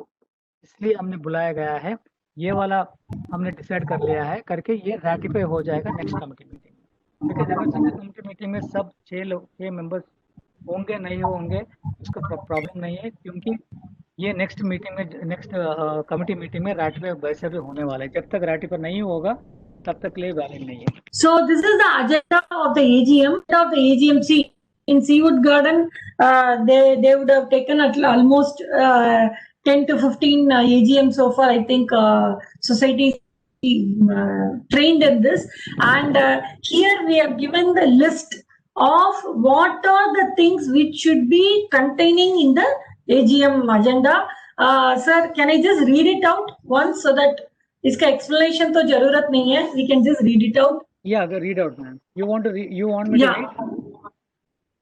इसलिए हमने बुलाया गया है ये वाला हमने डिसाइड कर लिया है करके ये रेटिफाई हो जाएगा नेक्स्ट कमेटी मीटिंग में। बिकॉज इमरजेंसी कमेटी मीटिंग में सब 6 मेंबर्स होंगे नहीं होंगे उसका प्रॉब्लम नहीं है, क्योंकि ये नेक्स्ट मीटिंग में नेक्स्ट कमिटी मीटिंग में रेटिफाई वैसे भी होने वाला है। जब तक रेटिफाई नहीं होगा तब तक लिए वैलिड नहीं है। So this is the agenda of the AGM. Of the AGM, see, in Seawood Garden, they would have taken at almost 10 to 15 AGM so far. I think society trained in this, and here we have given the list of what are the things which should be containing in the AGM agenda. Sir, can I just read it out once so that इसका explanation तो जरूरत नहीं है, we can just read it out. Yeah, read out, man. You want me to read?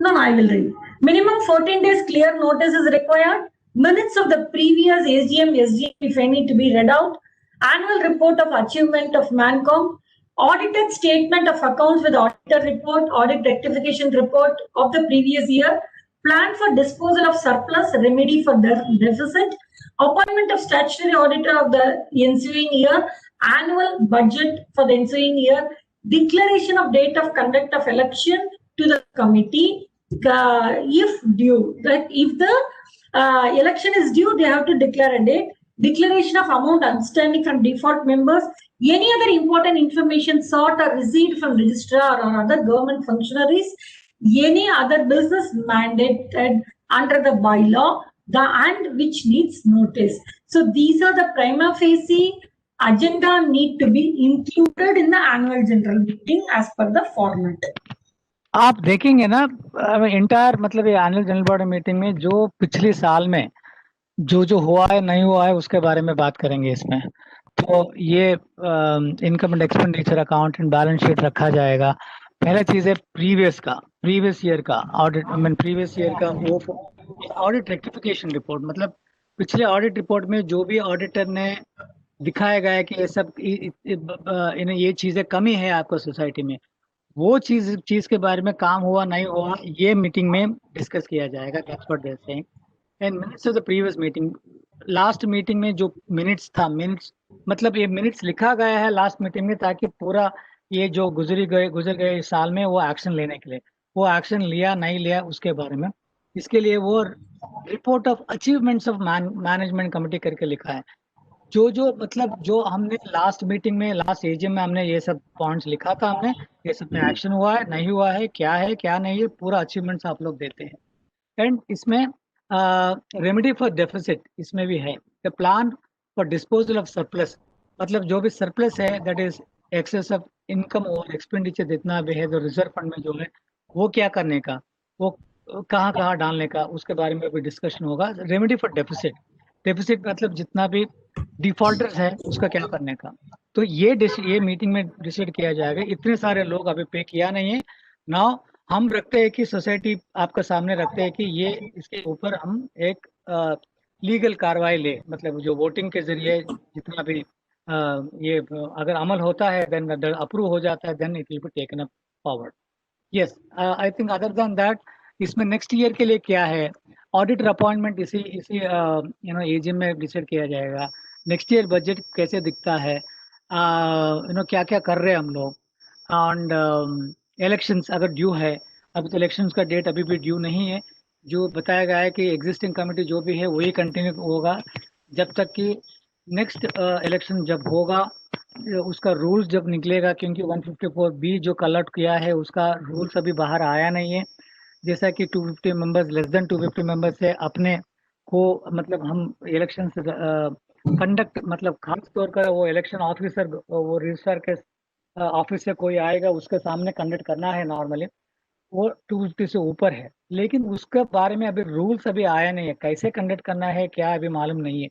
No, I will read. Minimum 14 days clear notice is required. Minutes of the previous SGM, if any, to be read out. Annual report of achievement of Mancom. Audited statement of accounts with auditor report, audit rectification report of the previous year. Plan for disposal of surplus, remedy for deficit. Appointment of statutory auditor of the ensuing year. Annual budget for the ensuing year. Declaration of date of conduct of election to the committee. If due, that if the election is due, they have to declare a date. Declaration of amount outstanding from default members. Any other important information sought or received from registrar or other government functionaries. Any other business mandated under the bylaw, and which needs notice. So these are the prima facie agenda need to be included in the annual general meeting as per the format. आप देखेंगे ना entire मतलब ये annual general body meeting में जो पिछले साल में जो हुआ है नहीं हुआ है उसके बारे में बात करेंगे इसमें। तो ये income and expenditure account and balance sheet रखा जाएगा। पहला चीज है प्रीवियस ईयर का ऑडिट, प्रीवियस ईयर का वो ऑडिट रेक्टिफिकेशन रिपोर्ट, मतलब पिछले ऑडिट रिपोर्ट में जो भी ऑडिटर ने दिखाया गया है कि ये सब ये चीजें कमी है आपको सोसाइटी में, वो चीज के बारे में काम हुआ नहीं हुआ ये मीटिंग में डिस्कस किया जाएगा। That's what they are saying. And minutes of the previous meeting, last meeting में जो मिनट्स था, मिनट्स मतलब ये मिनट्स लिखा गया है लास्ट मीटिंग में ताकि पूरा ये जो गुजर गए साल में वो एक्शन लेने के लिए, वो एक्शन लिया नहीं लिया उसके बारे में इसके लिए वो report of achievements of management committee करके लिखा है। जो मतलब जो हमने लास्ट मीटिंग में, लास्ट एजीएम में हमने ये सब पॉइंट्स लिखा था, हमने ये सब में एक्शन हुआ है नहीं हुआ है क्या नहीं है, पूरा अचीवमेंट्स आप लोग देते हैं। एंड इसमें रेमेडी फॉर डेफिसिट इसमें भी है, the plan for disposal of surplus, मतलब जो भी सरप्लस है that is excess of income और एक्सपेंडिचर जितना भी है जो रिजर्व फंड में जो है वो क्या करने का, वो कहाँ कहाँ डालने का, उसके बारे में भी डिस्कशन होगा। रेमेडी फॉर डेफिसिट, डेफिसिट मतलब जितना भी डिफॉल्टर्स है उसका क्या करने का, तो ये मीटिंग में डिसाइड किया जाएगा। इतने सारे लोग अभी पे किया नहीं है। नाउ हम रखते हैं कि सोसाइटी आपका सामने रखते हैं कि ये इसके ऊपर हम एक लीगल कार्रवाई ले, मतलब जो वोटिंग के जरिए जितना भी ये अगर अमल होता है देन अप्रूव हो जाता है, then it will be taken up forward. Yes, I think other than that इसमें नेक्स्ट ईयर के लिए क्या है, ऑडिटर अपॉइंटमेंट इसी इसी एजीएम में डिसाइड किया जाएगा। नेक्स्ट ईयर बजट कैसे दिखता है, क्या क्या कर रहे हैं हम लोग। एंड इलेक्शंस अगर ड्यू है, अभी तो इलेक्शंस का डेट अभी भी ड्यू नहीं है। जो बताया गया है कि एग्जिस्टिंग कमेटी जो भी है वही कंटिन्यू होगा जब तक कि नेक्स्ट इलेक्शन जब होगा, उसका रूल्स जब निकलेगा, क्योंकि 154B जो कलट किया है उसका रूल्स अभी बाहर आया नहीं है। जैसा कि 250 मेंबर्स, लेस देन 250 मेंबर्स से अपने को मतलब हम इलेक्शन कंडक्ट, मतलब खास तौर पर वो इलेक्शन ऑफिसर, वो रजिस्ट्रार के ऑफिस से कोई आएगा उसके सामने कंडक्ट करना है नॉर्मली, वो 250 से ऊपर है। लेकिन उसके बारे में अभी रूल्स अभी आया नहीं है, कैसे कंडक्ट करना है क्या अभी मालूम नहीं है।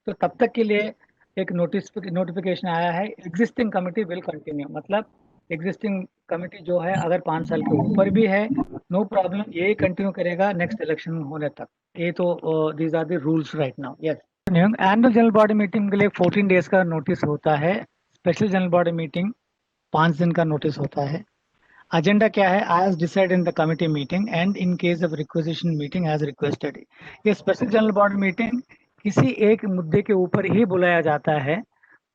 तो तब तक के लिए एक नोटिफिकेशन आया है, एग्जिस्टिंग कमिटी विल कंटिन्यू, मतलब एग्जिस्टिंग कमिटी जो है अगर 5 साल के ऊपर भी है नो प्रॉब्लम, यही कंटिन्यू करेगा नेक्स्ट इलेक्शन होने तक। ये तो these are the rules right now. Yes, annual general body meeting के लिए 14 डेज का नोटिस होता है, स्पेशल जनरल बॉडी मीटिंग 5 दिन का नोटिस होता है। एजेंडा क्या है, as decided in the committee meeting and in case of requisition meeting as requested। ये स्पेशल जनरल बॉडी मीटिंग किसी एक मुद्दे के ऊपर ही बुलाया जाता है,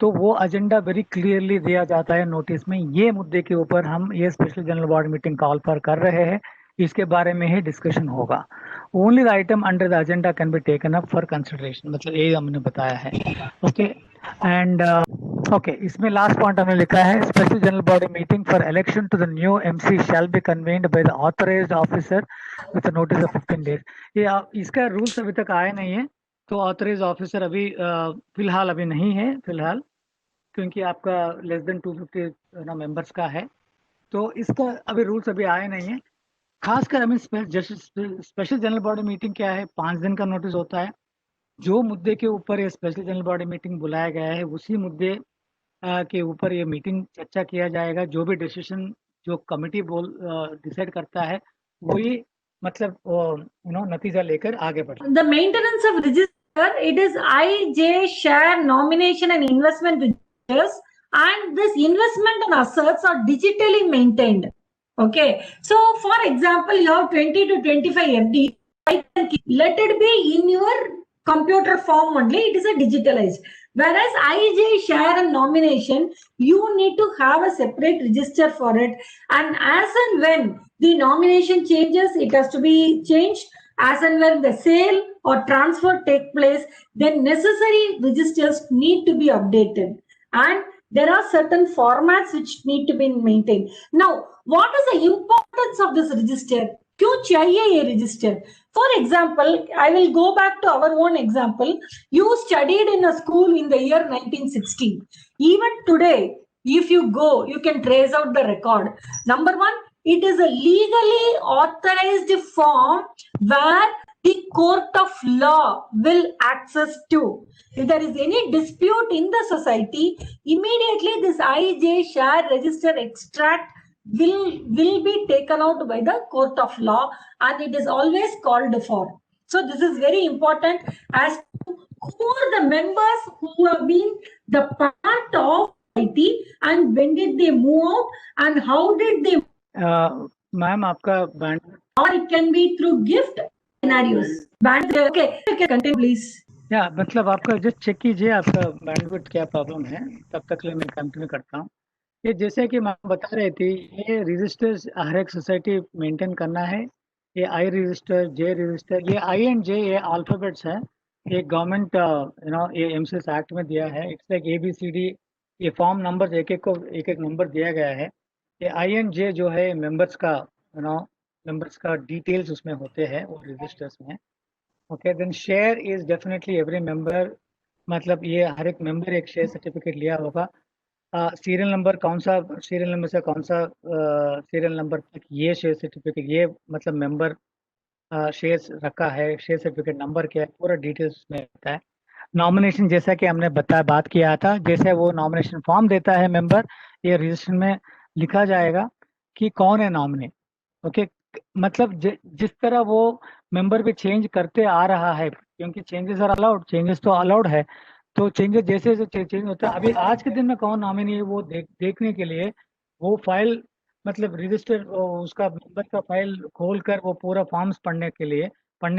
तो वो एजेंडा वेरी क्लियरली दिया जाता है नोटिस में, ये मुद्दे के ऊपर हम ये special general body meeting call पर कर रहे हैं, इसके बारे में ही डिस्कशन होगा। Only the item under the agenda can be taken up for consideration, मतलब ये हमने बताया है। ओके एंड ओके, इसमें लास्ट पॉइंट हमने लिखा है, special general body meeting for election to the new MC shall be convened by the authorised officer with notice of 15 days. ये इसका रूल्स अभी तक आया नहीं है, तो ऑथराइज ऑफिसर अभी फिलहाल अभी नहीं है फिलहाल, क्योंकि आपका लेस देन 250 मेंबर्स का है, तो इसका अभी रूल्स अभी आए नहीं है। खासकर हमें स्पेशल जनरल बॉडी मीटिंग क्या है, 5 दिन का नोटिस होता है। जो मुद्दे के ऊपर ये स्पेशल जनरल बॉडी मीटिंग बुलाया गया है उसी मुद्दे के ऊपर ये मीटिंग चर्चा किया जाएगा। जो भी डिसीजन जो कमिटी डिसाइड करता है वही मतलब नतीजा लेकर आगे बढ़े। The maintenance of register, it is IJ share nomination and investment registers, and this investment and assets are digitally maintained. Okay, so for example, you have 20 to 25 FD. Let it be in your computer form only. It is a digitalized. Whereas IJ share and nomination, you need to have a separate register for it. And as and when the nomination changes, it has to be changed. As and when the sale or transfer take place, then necessary registers need to be updated. And there are certain formats which need to be maintained. Now, what is the importance of this register? क्यों चाहिए ये register? For example, I will go back to our own example. You studied in a school in the year 1960. Even today, if you go, you can trace out the record. Number one, it is a legally authorized form where the court of law will access to. If there is any dispute in the society, immediately this IJ share register extract will be taken out by the court of law, and it is always called for. So this is very important as to who are the members who have been the part of society and when did they move out and how did they ma'am आपका band, or it can be through gift scenarios. Band, okay, continue please. या मतलब आपका just check कीजिए आपका bandwidth क्या problem है, तब तक ले मैं कंटिन्यू करता हूँ। ये जैसे कि मैं बता रही थी, ये रजिस्टर्स हर एक सोसाइटी मेंटेन करना है, ये आई रजिस्टर, जे रजिस्टर, ये आई एंड जे ये अल्फाबेट्स है। ये गवर्नमेंट ये एमसीएस एक्ट में दिया है। इट्स लाइक ABCD, ये फॉर्म नंबर एक एक को एक एक नंबर दिया गया है। ये आई एंड जे जो है मेंबर्स का मेंबर्स का डिटेल्स उसमें होते हैं वो रजिस्टर्स में। Okay, then share is definitely every member, मतलब ये हर एक मेंबर एक शेयर सर्टिफिकेट लिया होगा। सीरियल नंबर कौन सा, सीरियल नंबर से कौन सा सीरियल नंबर तक ये शेयर सर्टिफिकेट, ये मतलब मेंबर शेयर्स रखा है, शेयर सर्टिफिकेट नंबर क्या है, पूरा डिटेल्स उसमें रहता है। नॉमिनेशन जैसा कि हमने बात किया था, जैसे वो नॉमिनेशन फॉर्म देता है मेंबर, ये रजिस्टर में लिखा जाएगा कि कौन है नॉमिनी। ओके, मतलब जिस तरह वो मेंबर भी चेंज करते आ रहा है, क्योंकि चेंजेस आर अलाउड, चेंजेस तो अलाउड है, तो चेंजेस जैसे जैसे चेंज होता है, अभी आज के दिन में कौन नॉमिनी है वो देखने के लिए वो फाइल, मतलब रजिस्टर उसका मेंबर का फाइल खोल कर वो पूरा फॉर्म्स पढ़ने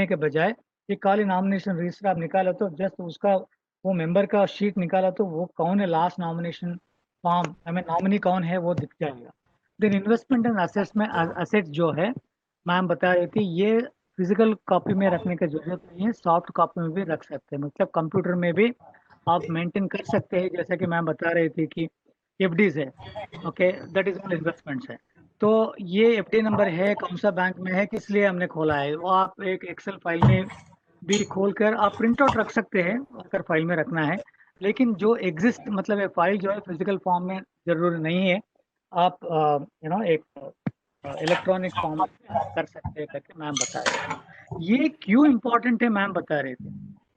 के बजाय ये खाली नॉमिनेशन रजिस्टर आप निकाला तो जस्ट उसका वो मेंबर का शीट निकाला तो वो कौन है लास्ट नॉमिनेशन फॉर्म, हमें नॉमिनी कौन है वो दिख जाएगा। देन इन्वेस्टमेंट एंड असेट जो है मैम बता रही थी, ये फिजिकल कॉपी में रखने की जरूरत नहीं है, सॉफ्ट कॉपी में भी रख सकते हैं, मतलब कंप्यूटर में भी आप मेंटेन कर सकते हैं। जैसा कि मैम बता रही थी कि एफडीज है, okay, that is all investments है। तो ये एफडी नंबर है, कौन सा बैंक में है, किस लिए हमने खोला है, वो आप एक एक्सेल फाइल में भी खोल कर आप प्रिंट आउट रख सकते हैं अगर फाइल में रखना है। लेकिन जो एग्जिस्ट मतलब ये फाइल जो है फिजिकल फॉर्म में जरूरी नहीं है, आप एक इलेक्ट्रॉनिक फॉर्म कर सकते हैं करके मैम बता रहे थे। ये क्यों इम्पोर्टेंट है मैम बता रहे थे,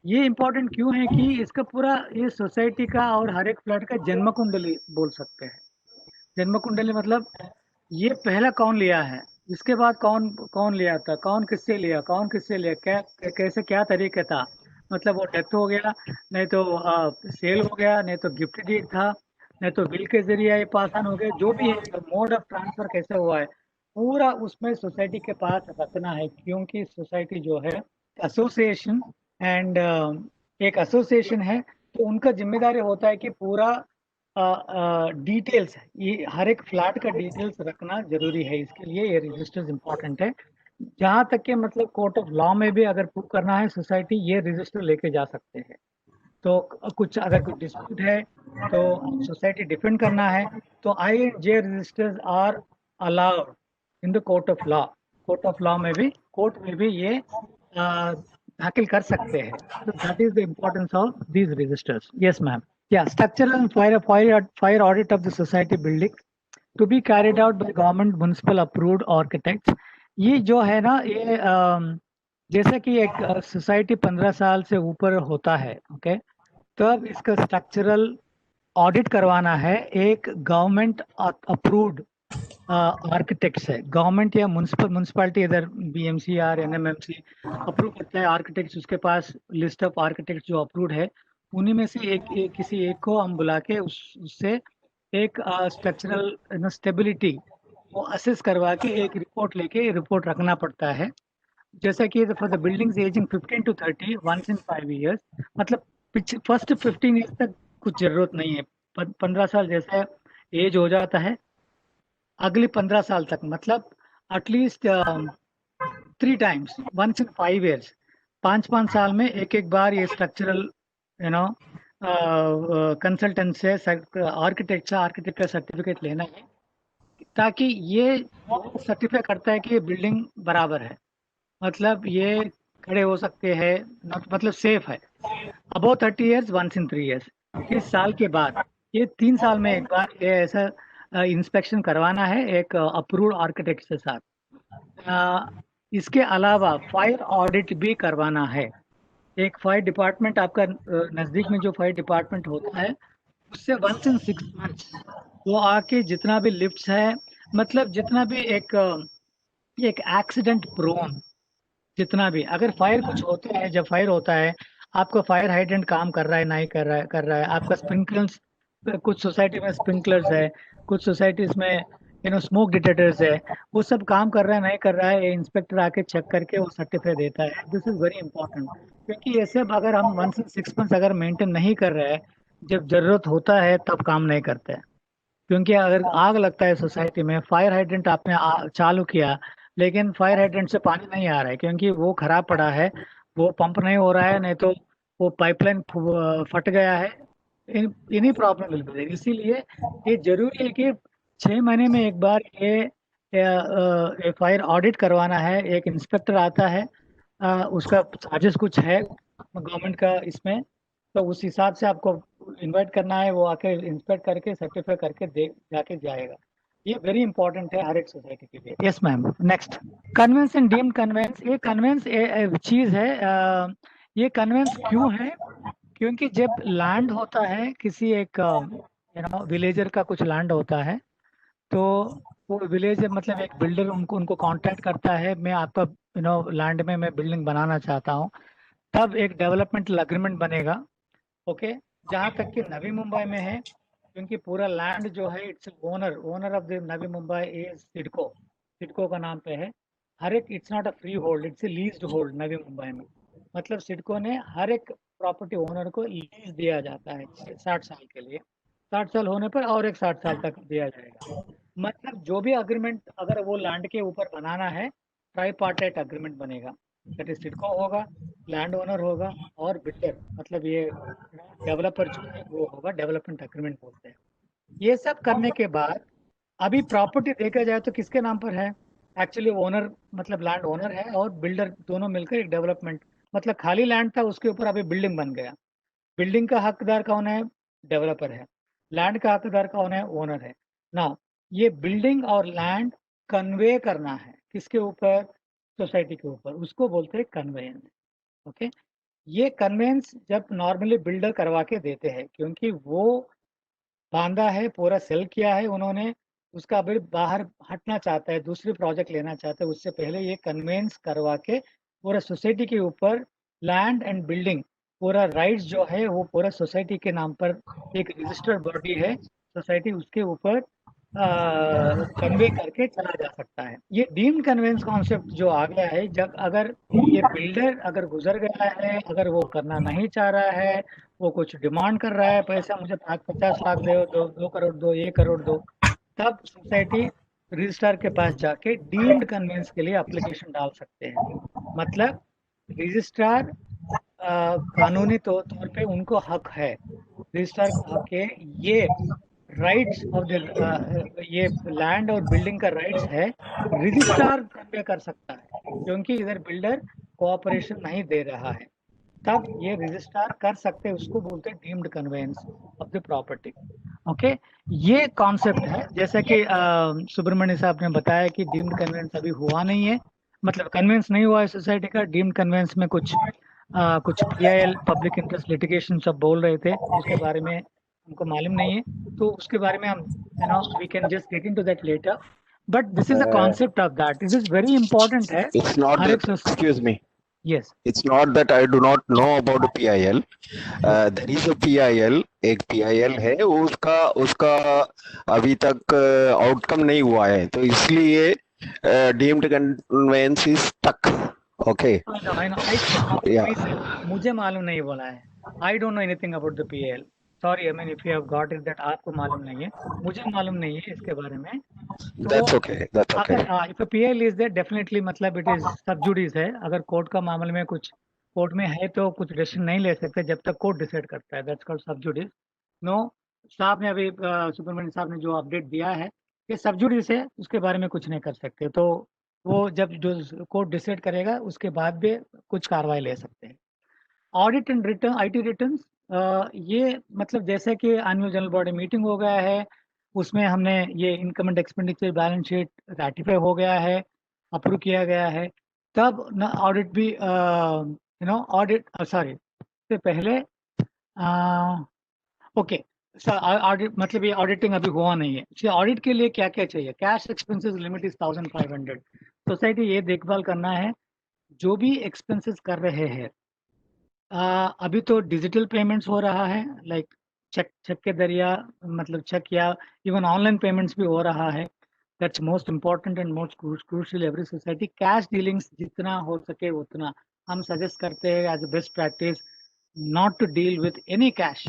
ये इम्पोर्टेंट क्यों है कि इसका पूरा ये सोसाइटी का और हर एक फ्लैट का जन्म कुंडली बोल सकते हैं। जन्म कुंडली मतलब ये पहला कौन लिया है, इसके बाद कौन कौन लिया था, कौन किससे लिया, क्या कैसे क्या तरीका था, मतलब वो डेथ हो गया, नहीं तो सेल हो गया, नहीं तो गिफ्ट डीड था, नहीं तो बिल के जरिए ये पास ऑन हो गया, जो भी है मोड ऑफ ट्रांसफर कैसे हुआ है, पूरा उसमें सोसाइटी के पास रखना है। क्योंकि सोसाइटी जो है एसोसिएशन एंड एक एसोसिएशन है, तो उनका जिम्मेदारी होता है कि पूरा डिटेल्स, ये हर एक फ्लैट का डिटेल्स रखना जरूरी है, इसके लिए ये रजिस्टर्स इंपॉर्टेंट है। जहाँ तक के मतलब कोर्ट ऑफ लॉ में भी अगर प्रूव करना है सोसाइटी, ये रजिस्टर लेके जा सकते हैं। तो कुछ अगर कुछ डिस्प्यूट है तो सोसाइटी डिफेंड करना है तो I and J registers are allowed in the court of law. Court of law में भी, कोर्ट में भी ये दाखिल कर सकते हैं। तो that is the importance of these registers. Yes ma'am. Yeah, structural and fire audit of the society building to be carried out by government municipal approved architects। ये जो है ना ये जैसे कि एक सोसाइटी 15 साल से ऊपर होता है, ओके, तो अब इसका स्ट्रक्चरल ऑडिट करवाना है एक गवर्नमेंट अप्रूव्ड आर्किटेक्ट है। गवर्नमेंट या म्यूनसिपालिटी इधर BMC or NMMC अप्रूव करता है आर्किटेक्ट्स, उसके पास लिस्ट ऑफ आर्किटेक्ट्स जो अप्रूव्ड है, उन्हीं में से किसी एक को हम बुला के उससे एक स्ट्रक्चरल स्टेबिलिटी वो असेस करवा के एक रिपोर्ट लेके रिपोर्ट रखना पड़ता है। जैसा कि for the buildings ageing 15 to 30 once in 5 years, मतलब फर्स्ट 15 years तक कुछ जरूरत नहीं है, 15 साल जैसा एज हो जाता है अगले 15 साल तक, मतलब at least 3 times once in 5 years, 5 साल में एक बार ये स्ट्रक्चरल कंसल्टेंट से आर्किटेक्ट का सर्टिफिकेट लेना है, ताकि ये सर्टिफाई करता है कि ये बिल्डिंग बराबर है, मतलब ये खड़े हो सकते हैं, मतलब सेफ है। Above 30 years once in 3 years, इस साल के बाद ये 3 साल में एक बार ये ऐसा इंस्पेक्शन करवाना है एक अप्रूव्ड आर्किटेक्ट के साथ। इसके अलावा फायर ऑडिट भी करवाना है। एक फायर डिपार्टमेंट आपका नजदीक में जो फायर डिपार्टमेंट होता है उससे वंस इन 6 months वो आके जितना भी लिफ्ट्स है, मतलब जितना भी एक एक्सीडेंट प्रोन जितना भी, अगर फायर कुछ होता है, जब फायर होता है आपका फायर हाइड्रेंट काम कर रहा है नहीं कर रहा है, आपका स्प्रिंकलर्स, कुछ सोसाइटी में स्प्रिंकलर्स है, कुछ सोसाइटीज में स्मोक डिटेक्टर्स है, वो सब काम कर रहा है नहीं कर रहा है, इंस्पेक्टर आके चेक करके वो सर्टिफाई देता है। दिस इज वेरी इंपॉर्टेंट, क्योंकि ये सब अगर हम 1 से 6 months अगर मेंटेन नहीं कर रहे हैं, जब जरूरत होता है तब काम नहीं करते हैं। क्योंकि अगर आग लगता है सोसाइटी में, फायर हाइड्रेंट आपने चालू किया लेकिन फायर हाइड्रेंट से पानी नहीं आ रहा है क्योंकि वो खराब पड़ा है, वो पंप नहीं हो रहा है, नहीं तो वो पाइपलाइन फट गया है। इन्हीं प्रॉब्लम मिल रही है। इसीलिए ये जरूरी है कि 6 महीने में एक बार ये फायर ऑडिट करवाना है। एक इंस्पेक्टर आता है, उसका चार्जेस कुछ है गवर्नमेंट का इसमें, तो उस हिसाब से आपको इनवाइट करना है, वो आके इंस्पेक्ट करके सर्टिफाई करके दे जाके जाएगा। ये वेरी इंपॉर्टेंट है हर एक सोसाइटी के लिए। Yes ma'am, next. Conveyance and deemed conveyance. ये कन्वेंस चीज है, ये कन्वेंस क्यों है? क्योंकि जब लैंड होता है किसी एक विलेजर का कुछ लैंड होता है, तो वो विलेजर मतलब एक बिल्डर उनको उनको कांटेक्ट करता है, मैं आपका लैंड में मैं बिल्डिंग बनाना चाहता हूँ। तब एक डेवलपमेंट अग्रीमेंट बनेगा। ओके, जहाँ तक कि नवी मुंबई में है, क्योंकि पूरा लैंड जो है it's owner of the Navi Mumbai is CIDCO. CIDCO का नाम पे है। हर एक, it's not a free hold, it's a leased hold Navi Mumbai में। मतलब सिडको ने हर एक प्रॉपर्टी ओनर को लीज दिया जाता है 60 साल के लिए। 60 साल होने पर और एक 60 साल तक दिया जाएगा। मतलब जो भी अग्रीमेंट अगर वो लैंड के ऊपर बनाना है, ट्राईपार्टाइट अग्रीमेंट बनेगा। दैट इज सिडको होगा, लैंड ओनर होगा, और बिल्डर मतलब ये डेवलपर जो है वो होगा। डेवलपमेंट अग्रीमेंट बोलते हैं। ये सब करने के बाद अभी प्रॉपर्टी देखा जाए तो किसके नाम पर है? एक्चुअली ओनर मतलब लैंड ओनर है और बिल्डर दोनों मिलकर एक डेवलपमेंट, मतलब खाली लैंड था उसके ऊपर अभी बिल्डिंग बन गया। बिल्डिंग का हकदार कौन है? डेवलपर है। लैंड का हकदार कौन है? ओनर है ना। ये बिल्डिंग और लैंड कन्वे करना है किसके ऊपर? सोसाइटी के ऊपर। उसको बोलते हैं कन्वेयंस। ओके, ये कन्वेंस जब नॉर्मली बिल्डर करवा के देते हैं, क्योंकि वो बांधा है, पूरा सेल किया है उन्होंने, उसका अभी बाहर हटना चाहता है, दूसरी प्रोजेक्ट लेना चाहता है, उससे पहले ये कन्वेंस करवा के पूरा सोसाइटी के ऊपर लैंड एंड बिल्डिंग पूरा राइट्स जो है वो पूरा सोसाइटी के नाम पर एक रजिस्टर्ड बॉडी है सोसाइटी, उसके ऊपर कन्वे करके चला जा सकता है। ये डीम्ड कन्वेंस कॉन्सेप्ट जो आ गया है, जब अगर ये बिल्डर अगर गुजर गया है, अगर वो करना नहीं चाह रहा है, वो कुछ डिमांड कर रहा है, पैसा मुझे 50 लाख दो, 2 करोड़ दो, 1 करोड़ दो, तब सोसाइटी रजिस्ट्रार के पास जाके डीम्ड कन्वेंस के लिए एप्लीकेशन डाल सकते हैं। मतलब रजिस्ट्रार कानूनी तौर पे उनको हक है, रजिस्ट्रार को हक है, ये राइट्स ऑफ द ये लैंड और बिल्डिंग का राइट्स है, रजिस्ट्रार कन्वे कर सकता है, क्योंकि इधर बिल्डर कोऑपरेशन नहीं दे रहा है, तब ये रजिस्ट्रार कर सकते हैं। उसको बोलते हैं deemed conveyance of the property. Okay, ये कॉन्सेप्ट है। जैसा कि सुब्रमण्य साहब ने बताया कि डीम्ड कन्वेंस अभी हुआ नहीं है, मतलब कन्वेंस नहीं हुआ है सोसाइटी का। डीम्ड कन्वेंस में कुछ PIL पब्लिक इंटरेस्ट लिटिगेशन सब बोल रहे थे, उसके बारे में हमको मालूम नहीं है, तो उसके बारे में हम we can just get into that later, but this is a concept of that. This is very important है। It's not हर एक that, excuse me, yes, it's not that I do not know about the PIL. There is a PIL, एक PIL है, उसका अभी तक outcome नहीं हुआ है, तो इसलिए deemed conveyance is stuck. Okay, yeah. मुझे मालूम नहीं बोला है। I don't know anything about the PIL। Sorry, I mean if you have got it that आपको मालूम नहीं है, मुझे मालूम नहीं है इसके बारे में। that's okay, that's okay. अगर if PIL is there, definitely मतलब इट इज सब जुडिस है। अगर कोर्ट का मामले में कुछ कोर्ट में है तो कुछ डिसीजन नहीं ले सकते जब तक कोर्ट डिसाइड करता है। दैट्स कॉल्ड सब जुडिस। नो, साहब ने अभी सुब्रमण्यम साहब ने जो अपडेट दिया है, ये सब जुडिस है, उसके बारे में कुछ नहीं कर सकते। तो वो जब जो कोर्ट डिसाइड करेगा उसके बाद भी कुछ कार्रवाई ले सकते हैं। Audit and return, IT returns, ये मतलब जैसे कि एनुअल जनरल बॉडी मीटिंग हो गया है, उसमें हमने ये income and expenditure balance sheet ratify हो गया है, अप्रूव किया गया है, तब न ऑडिट भी ऑडिट सॉरी से पहले ओके ऑडिट, मतलब ये ऑडिटिंग अभी हुआ नहीं है। इसलिए ऑडिट के लिए क्या क्या चाहिए? Cash expenses limit is 1500। Society ये देखभाल करना है जो भी एक्सपेंसेस कर रहे हैं। अभी तो डिजिटल पेमेंट्स हो रहा है, लाइक चेक के जरिया, मतलब चेक या इवन ऑनलाइन पेमेंट्स भी हो रहा है। That's most important and most crucial every society. Cash dealings जितना हो सके उतना हम सजेस्ट करते हैं as a best practice, not to deal with any cash.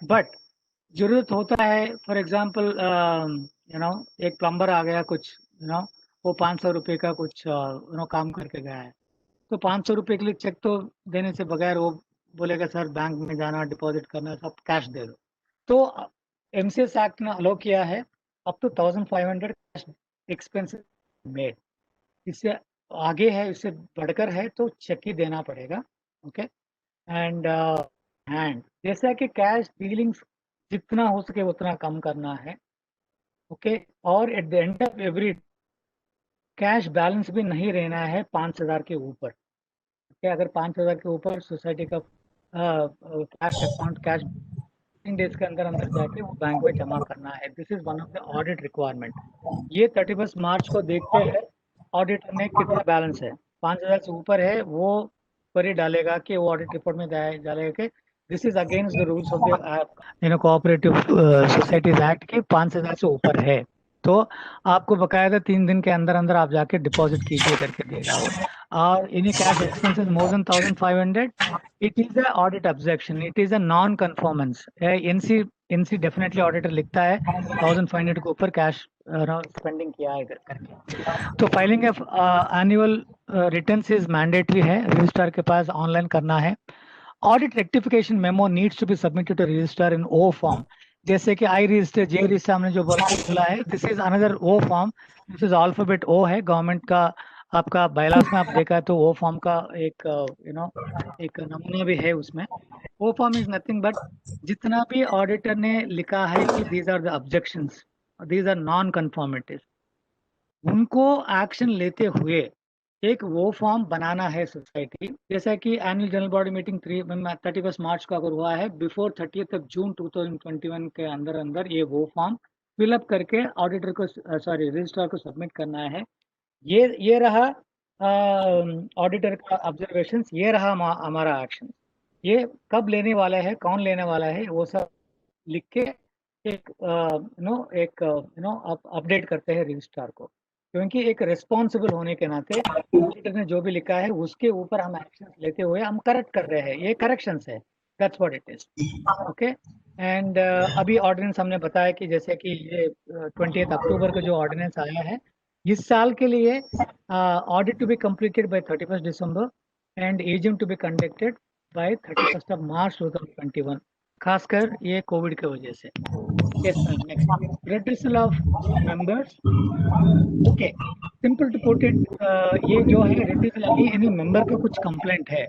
But जरूरत होता है, फॉर एग्जाम्पल एक प्लम्बर आ गया, कुछ वो 500 रुपये का कुछ काम करके गया है, तो 500 रुपये के लिए चेक तो देने से बगैर वो बोलेगा सर बैंक में जाना, डिपॉजिट करना, सब कैश दे दो। तो एमसीएस एक्ट ने अलो किया है up to 1500 cash expenses made. इससे आगे है, इससे बढ़कर है तो चेक ही देना पड़ेगा। ओके, एंड जैसा कि कैश डीलिंग्स जितना हो सके उतना कम करना है। ओके, और at the end of every cash balance भी नहीं रहना है 5000 के ऊपर। ओके, अगर 5000 के ऊपर सोसाइटी का कैश अकाउंट कैश डेज के अंदर अंदर जाके वो बैंक में जमा करना है। This is one of the audit requirement. ये 31 मार्च को देखते हैं ऑडिटर ने कितना बैलेंस है। 5000 से ऊपर है वो क्वेरी डालेगा कि वो ऑडिट रिपोर्ट में डालेगा कि this is against the rules of the cooperative societies act के 5000 से ऊपर है तो आपको बकायदा 3 दिन के अंदर अंदर आप जाके डिपॉजिट कीजिए करके देगा वो। और any cash expenses more than 1500 it is a audit objection, it is a non conformance. NC definitely auditor लिखता है 1500 के ऊपर कैश स्पेंडिंग किया है करके। तो filing of annual returns is mandatory है, रजिस्ट्रार के पास ऑनलाइन करना है। Audit rectification memo needs to be submitted to registrar in O form. जैसे कि आई रजिस्टर, जे रजिस्टर हमने जो बोला है, this is another O form, this is alphabet O है गवर्नमेंट का। आपका बायलॉस में आप देखा है तो ओ फॉर्म का एक एक नमूना भी है उसमें। O form is nothing but जितना भी ऑडिटर ने लिखा है कि these are the objections, these are non conformities, उनको एक्शन लेते हुए एक वो फॉर्म बनाना है सोसाइटी। जैसा कि एनुअल जनरल बॉडी मीटिंग 31 मार्च को अगर हुआ है, बिफोर 30 जून 2021 के अंदर अंदर ये वो फॉर्म फिलअप करके ऑडिटर को रजिस्ट्रार को सबमिट करना है। ये रहा ऑडिटर का ऑब्जर्वेशंस, ये रहा हमारा एक्शन। ये कब लेने वाला है, कौन लेने वाला है, वो सब लिख के एक अपडेट करते हैं रजिस्ट्रार को। क्योंकि एक रिस्पॉन्सिबल होने के नाते ऑडिटर ने जो भी लिखा है उसके ऊपर हम एक्शन लेते हुए हम करेक्ट कर रहे हैं, ये करेक्शंस है, that's what it is. Okay, and अभी ऑर्डिनेंस हमने बताया कि जैसे कि ये 20 अक्टूबर का जो ऑर्डिनेंस आया है इस साल के लिए, audit to be completed by 31 December and AGM to be conducted by 31 March 2021, खासकर ये कोविड की वजह से। Yes, ma'am. Next, redressal of members. Okay, simple to put it, ये जो है redressal any member का कुछ complaint है,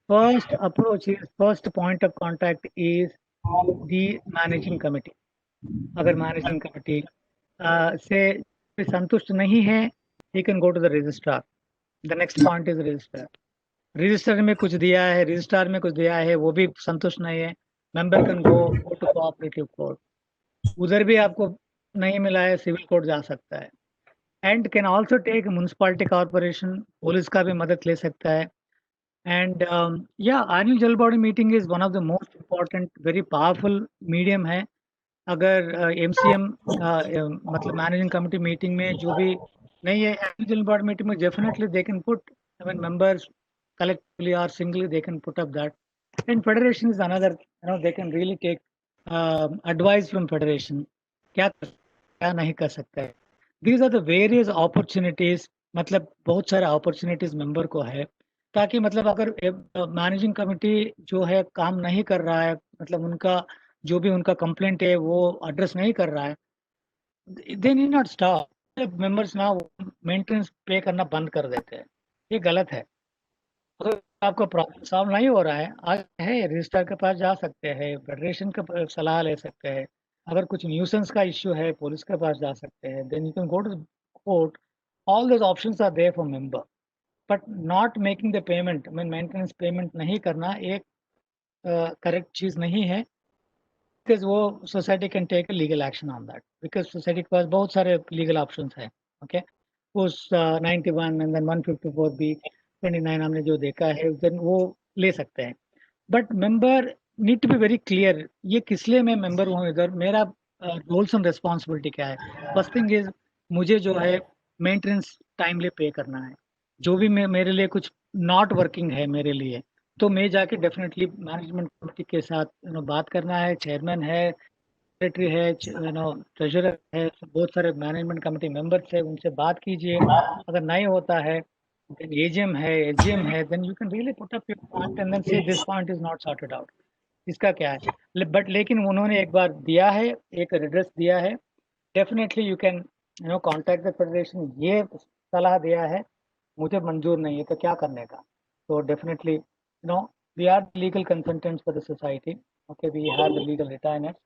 first approach is, first point of contact is the managing committee. अगर managing committee से संतुष्ट नहीं है, he can go to the registrar. The next point is registrar. Register में कुछ दिया है, रजिस्ट्रार में कुछ दिया है, वो भी संतुष्ट नहीं है, member can go to cooperative court. उधर भी आपको नहीं मिला है, सिविल कोर्ट जा सकता है। And can also take municipality corporation, police का भी मदद ले सकता है। एंड या annual general body meeting is one of the most important, very powerful medium है। अगर एमसीएम मतलब मैनेजिंग कमेटी मीटिंग में जो भी नहीं है, एनुअल जनरल बॉडी मीटिंग में definitely they can put, I mean members collectively or singly they can put up that. And federation is another, they can really take advice from federation, क्या नहीं कर सकता है। These are the various opportunities, मतलब बहुत सारे opportunities member को है, ताकि मतलब अगर मैनेजिंग कमेटी जो है काम नहीं कर रहा है, मतलब उनका जो भी उनका कंप्लेंट है वो एड्रेस नहीं कर रहा है, they need not stop. Members ना मेंटेनेंस पे करना बंद कर देते हैं, ये गलत है। अगर आपका प्रॉब्लम सॉल्व नहीं हो रहा है, आज है रजिस्ट्रार के पास जा सकते हैं, फेडरेशन का सलाह ले सकते हैं। अगर कुछ न्यूसेंस का इश्यू है, पुलिस के पास जा सकते हैं, then you can go to court. All those options are there for member, but not making the payment, mean maintenance payment नहीं करना एक करेक्ट चीज़ नहीं है, बिकॉज वो society can take legal action on that, because society के पास बहुत सारे लीगल ऑप्शंस हैं। ओके, उस 91 एंड देन 154 बी 29 हमने जो देखा है, देन वो ले सकते हैं। But member need to be very clear, ये किस लिए मैं मेंबर हूँ, इधर मेरा रोल्स एंड रिस्पॉन्सिबिलिटी क्या है। फर्स्ट थिंग इज, मुझे जो है मेंटेनेंस टाइमली पे करना है। जो भी मेरे लिए कुछ नॉट वर्किंग है मेरे लिए, तो मैं जाके डेफिनेटली मैनेजमेंट कमेटी के साथ बात करना है, चेयरमैन है, सेक्रेटरी है, ट्रेजरर है, बहुत सारे मैनेजमेंट कमेटी मेंबर्स है, उनसे बात कीजिए। अगर नहीं होता है, then AGM है, SGM है, then you can really put up your point and then say this point is not sorted out. इसका क्या है? बट लेकिन उन्होंने एक बार दिया है, एक एड्रेस दिया है, definitely you can contact the federation, ये सलाह दिया है, मुझे मंजूर नहीं है, तो क्या करने का? तो definitely we are legal consultants for the society, okay, we have the legal retirement,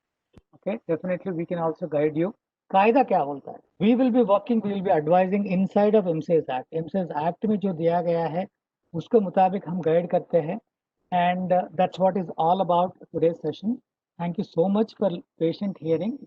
okay, definitely we can also guide you. कायदा क्या बोलता है? We will be advising inside of MCS act. MCS act में जो दिया गया है उसके मुताबिक हम गाइड करते हैं, and that's what is all about today's session. Thank you so much for patient hearing.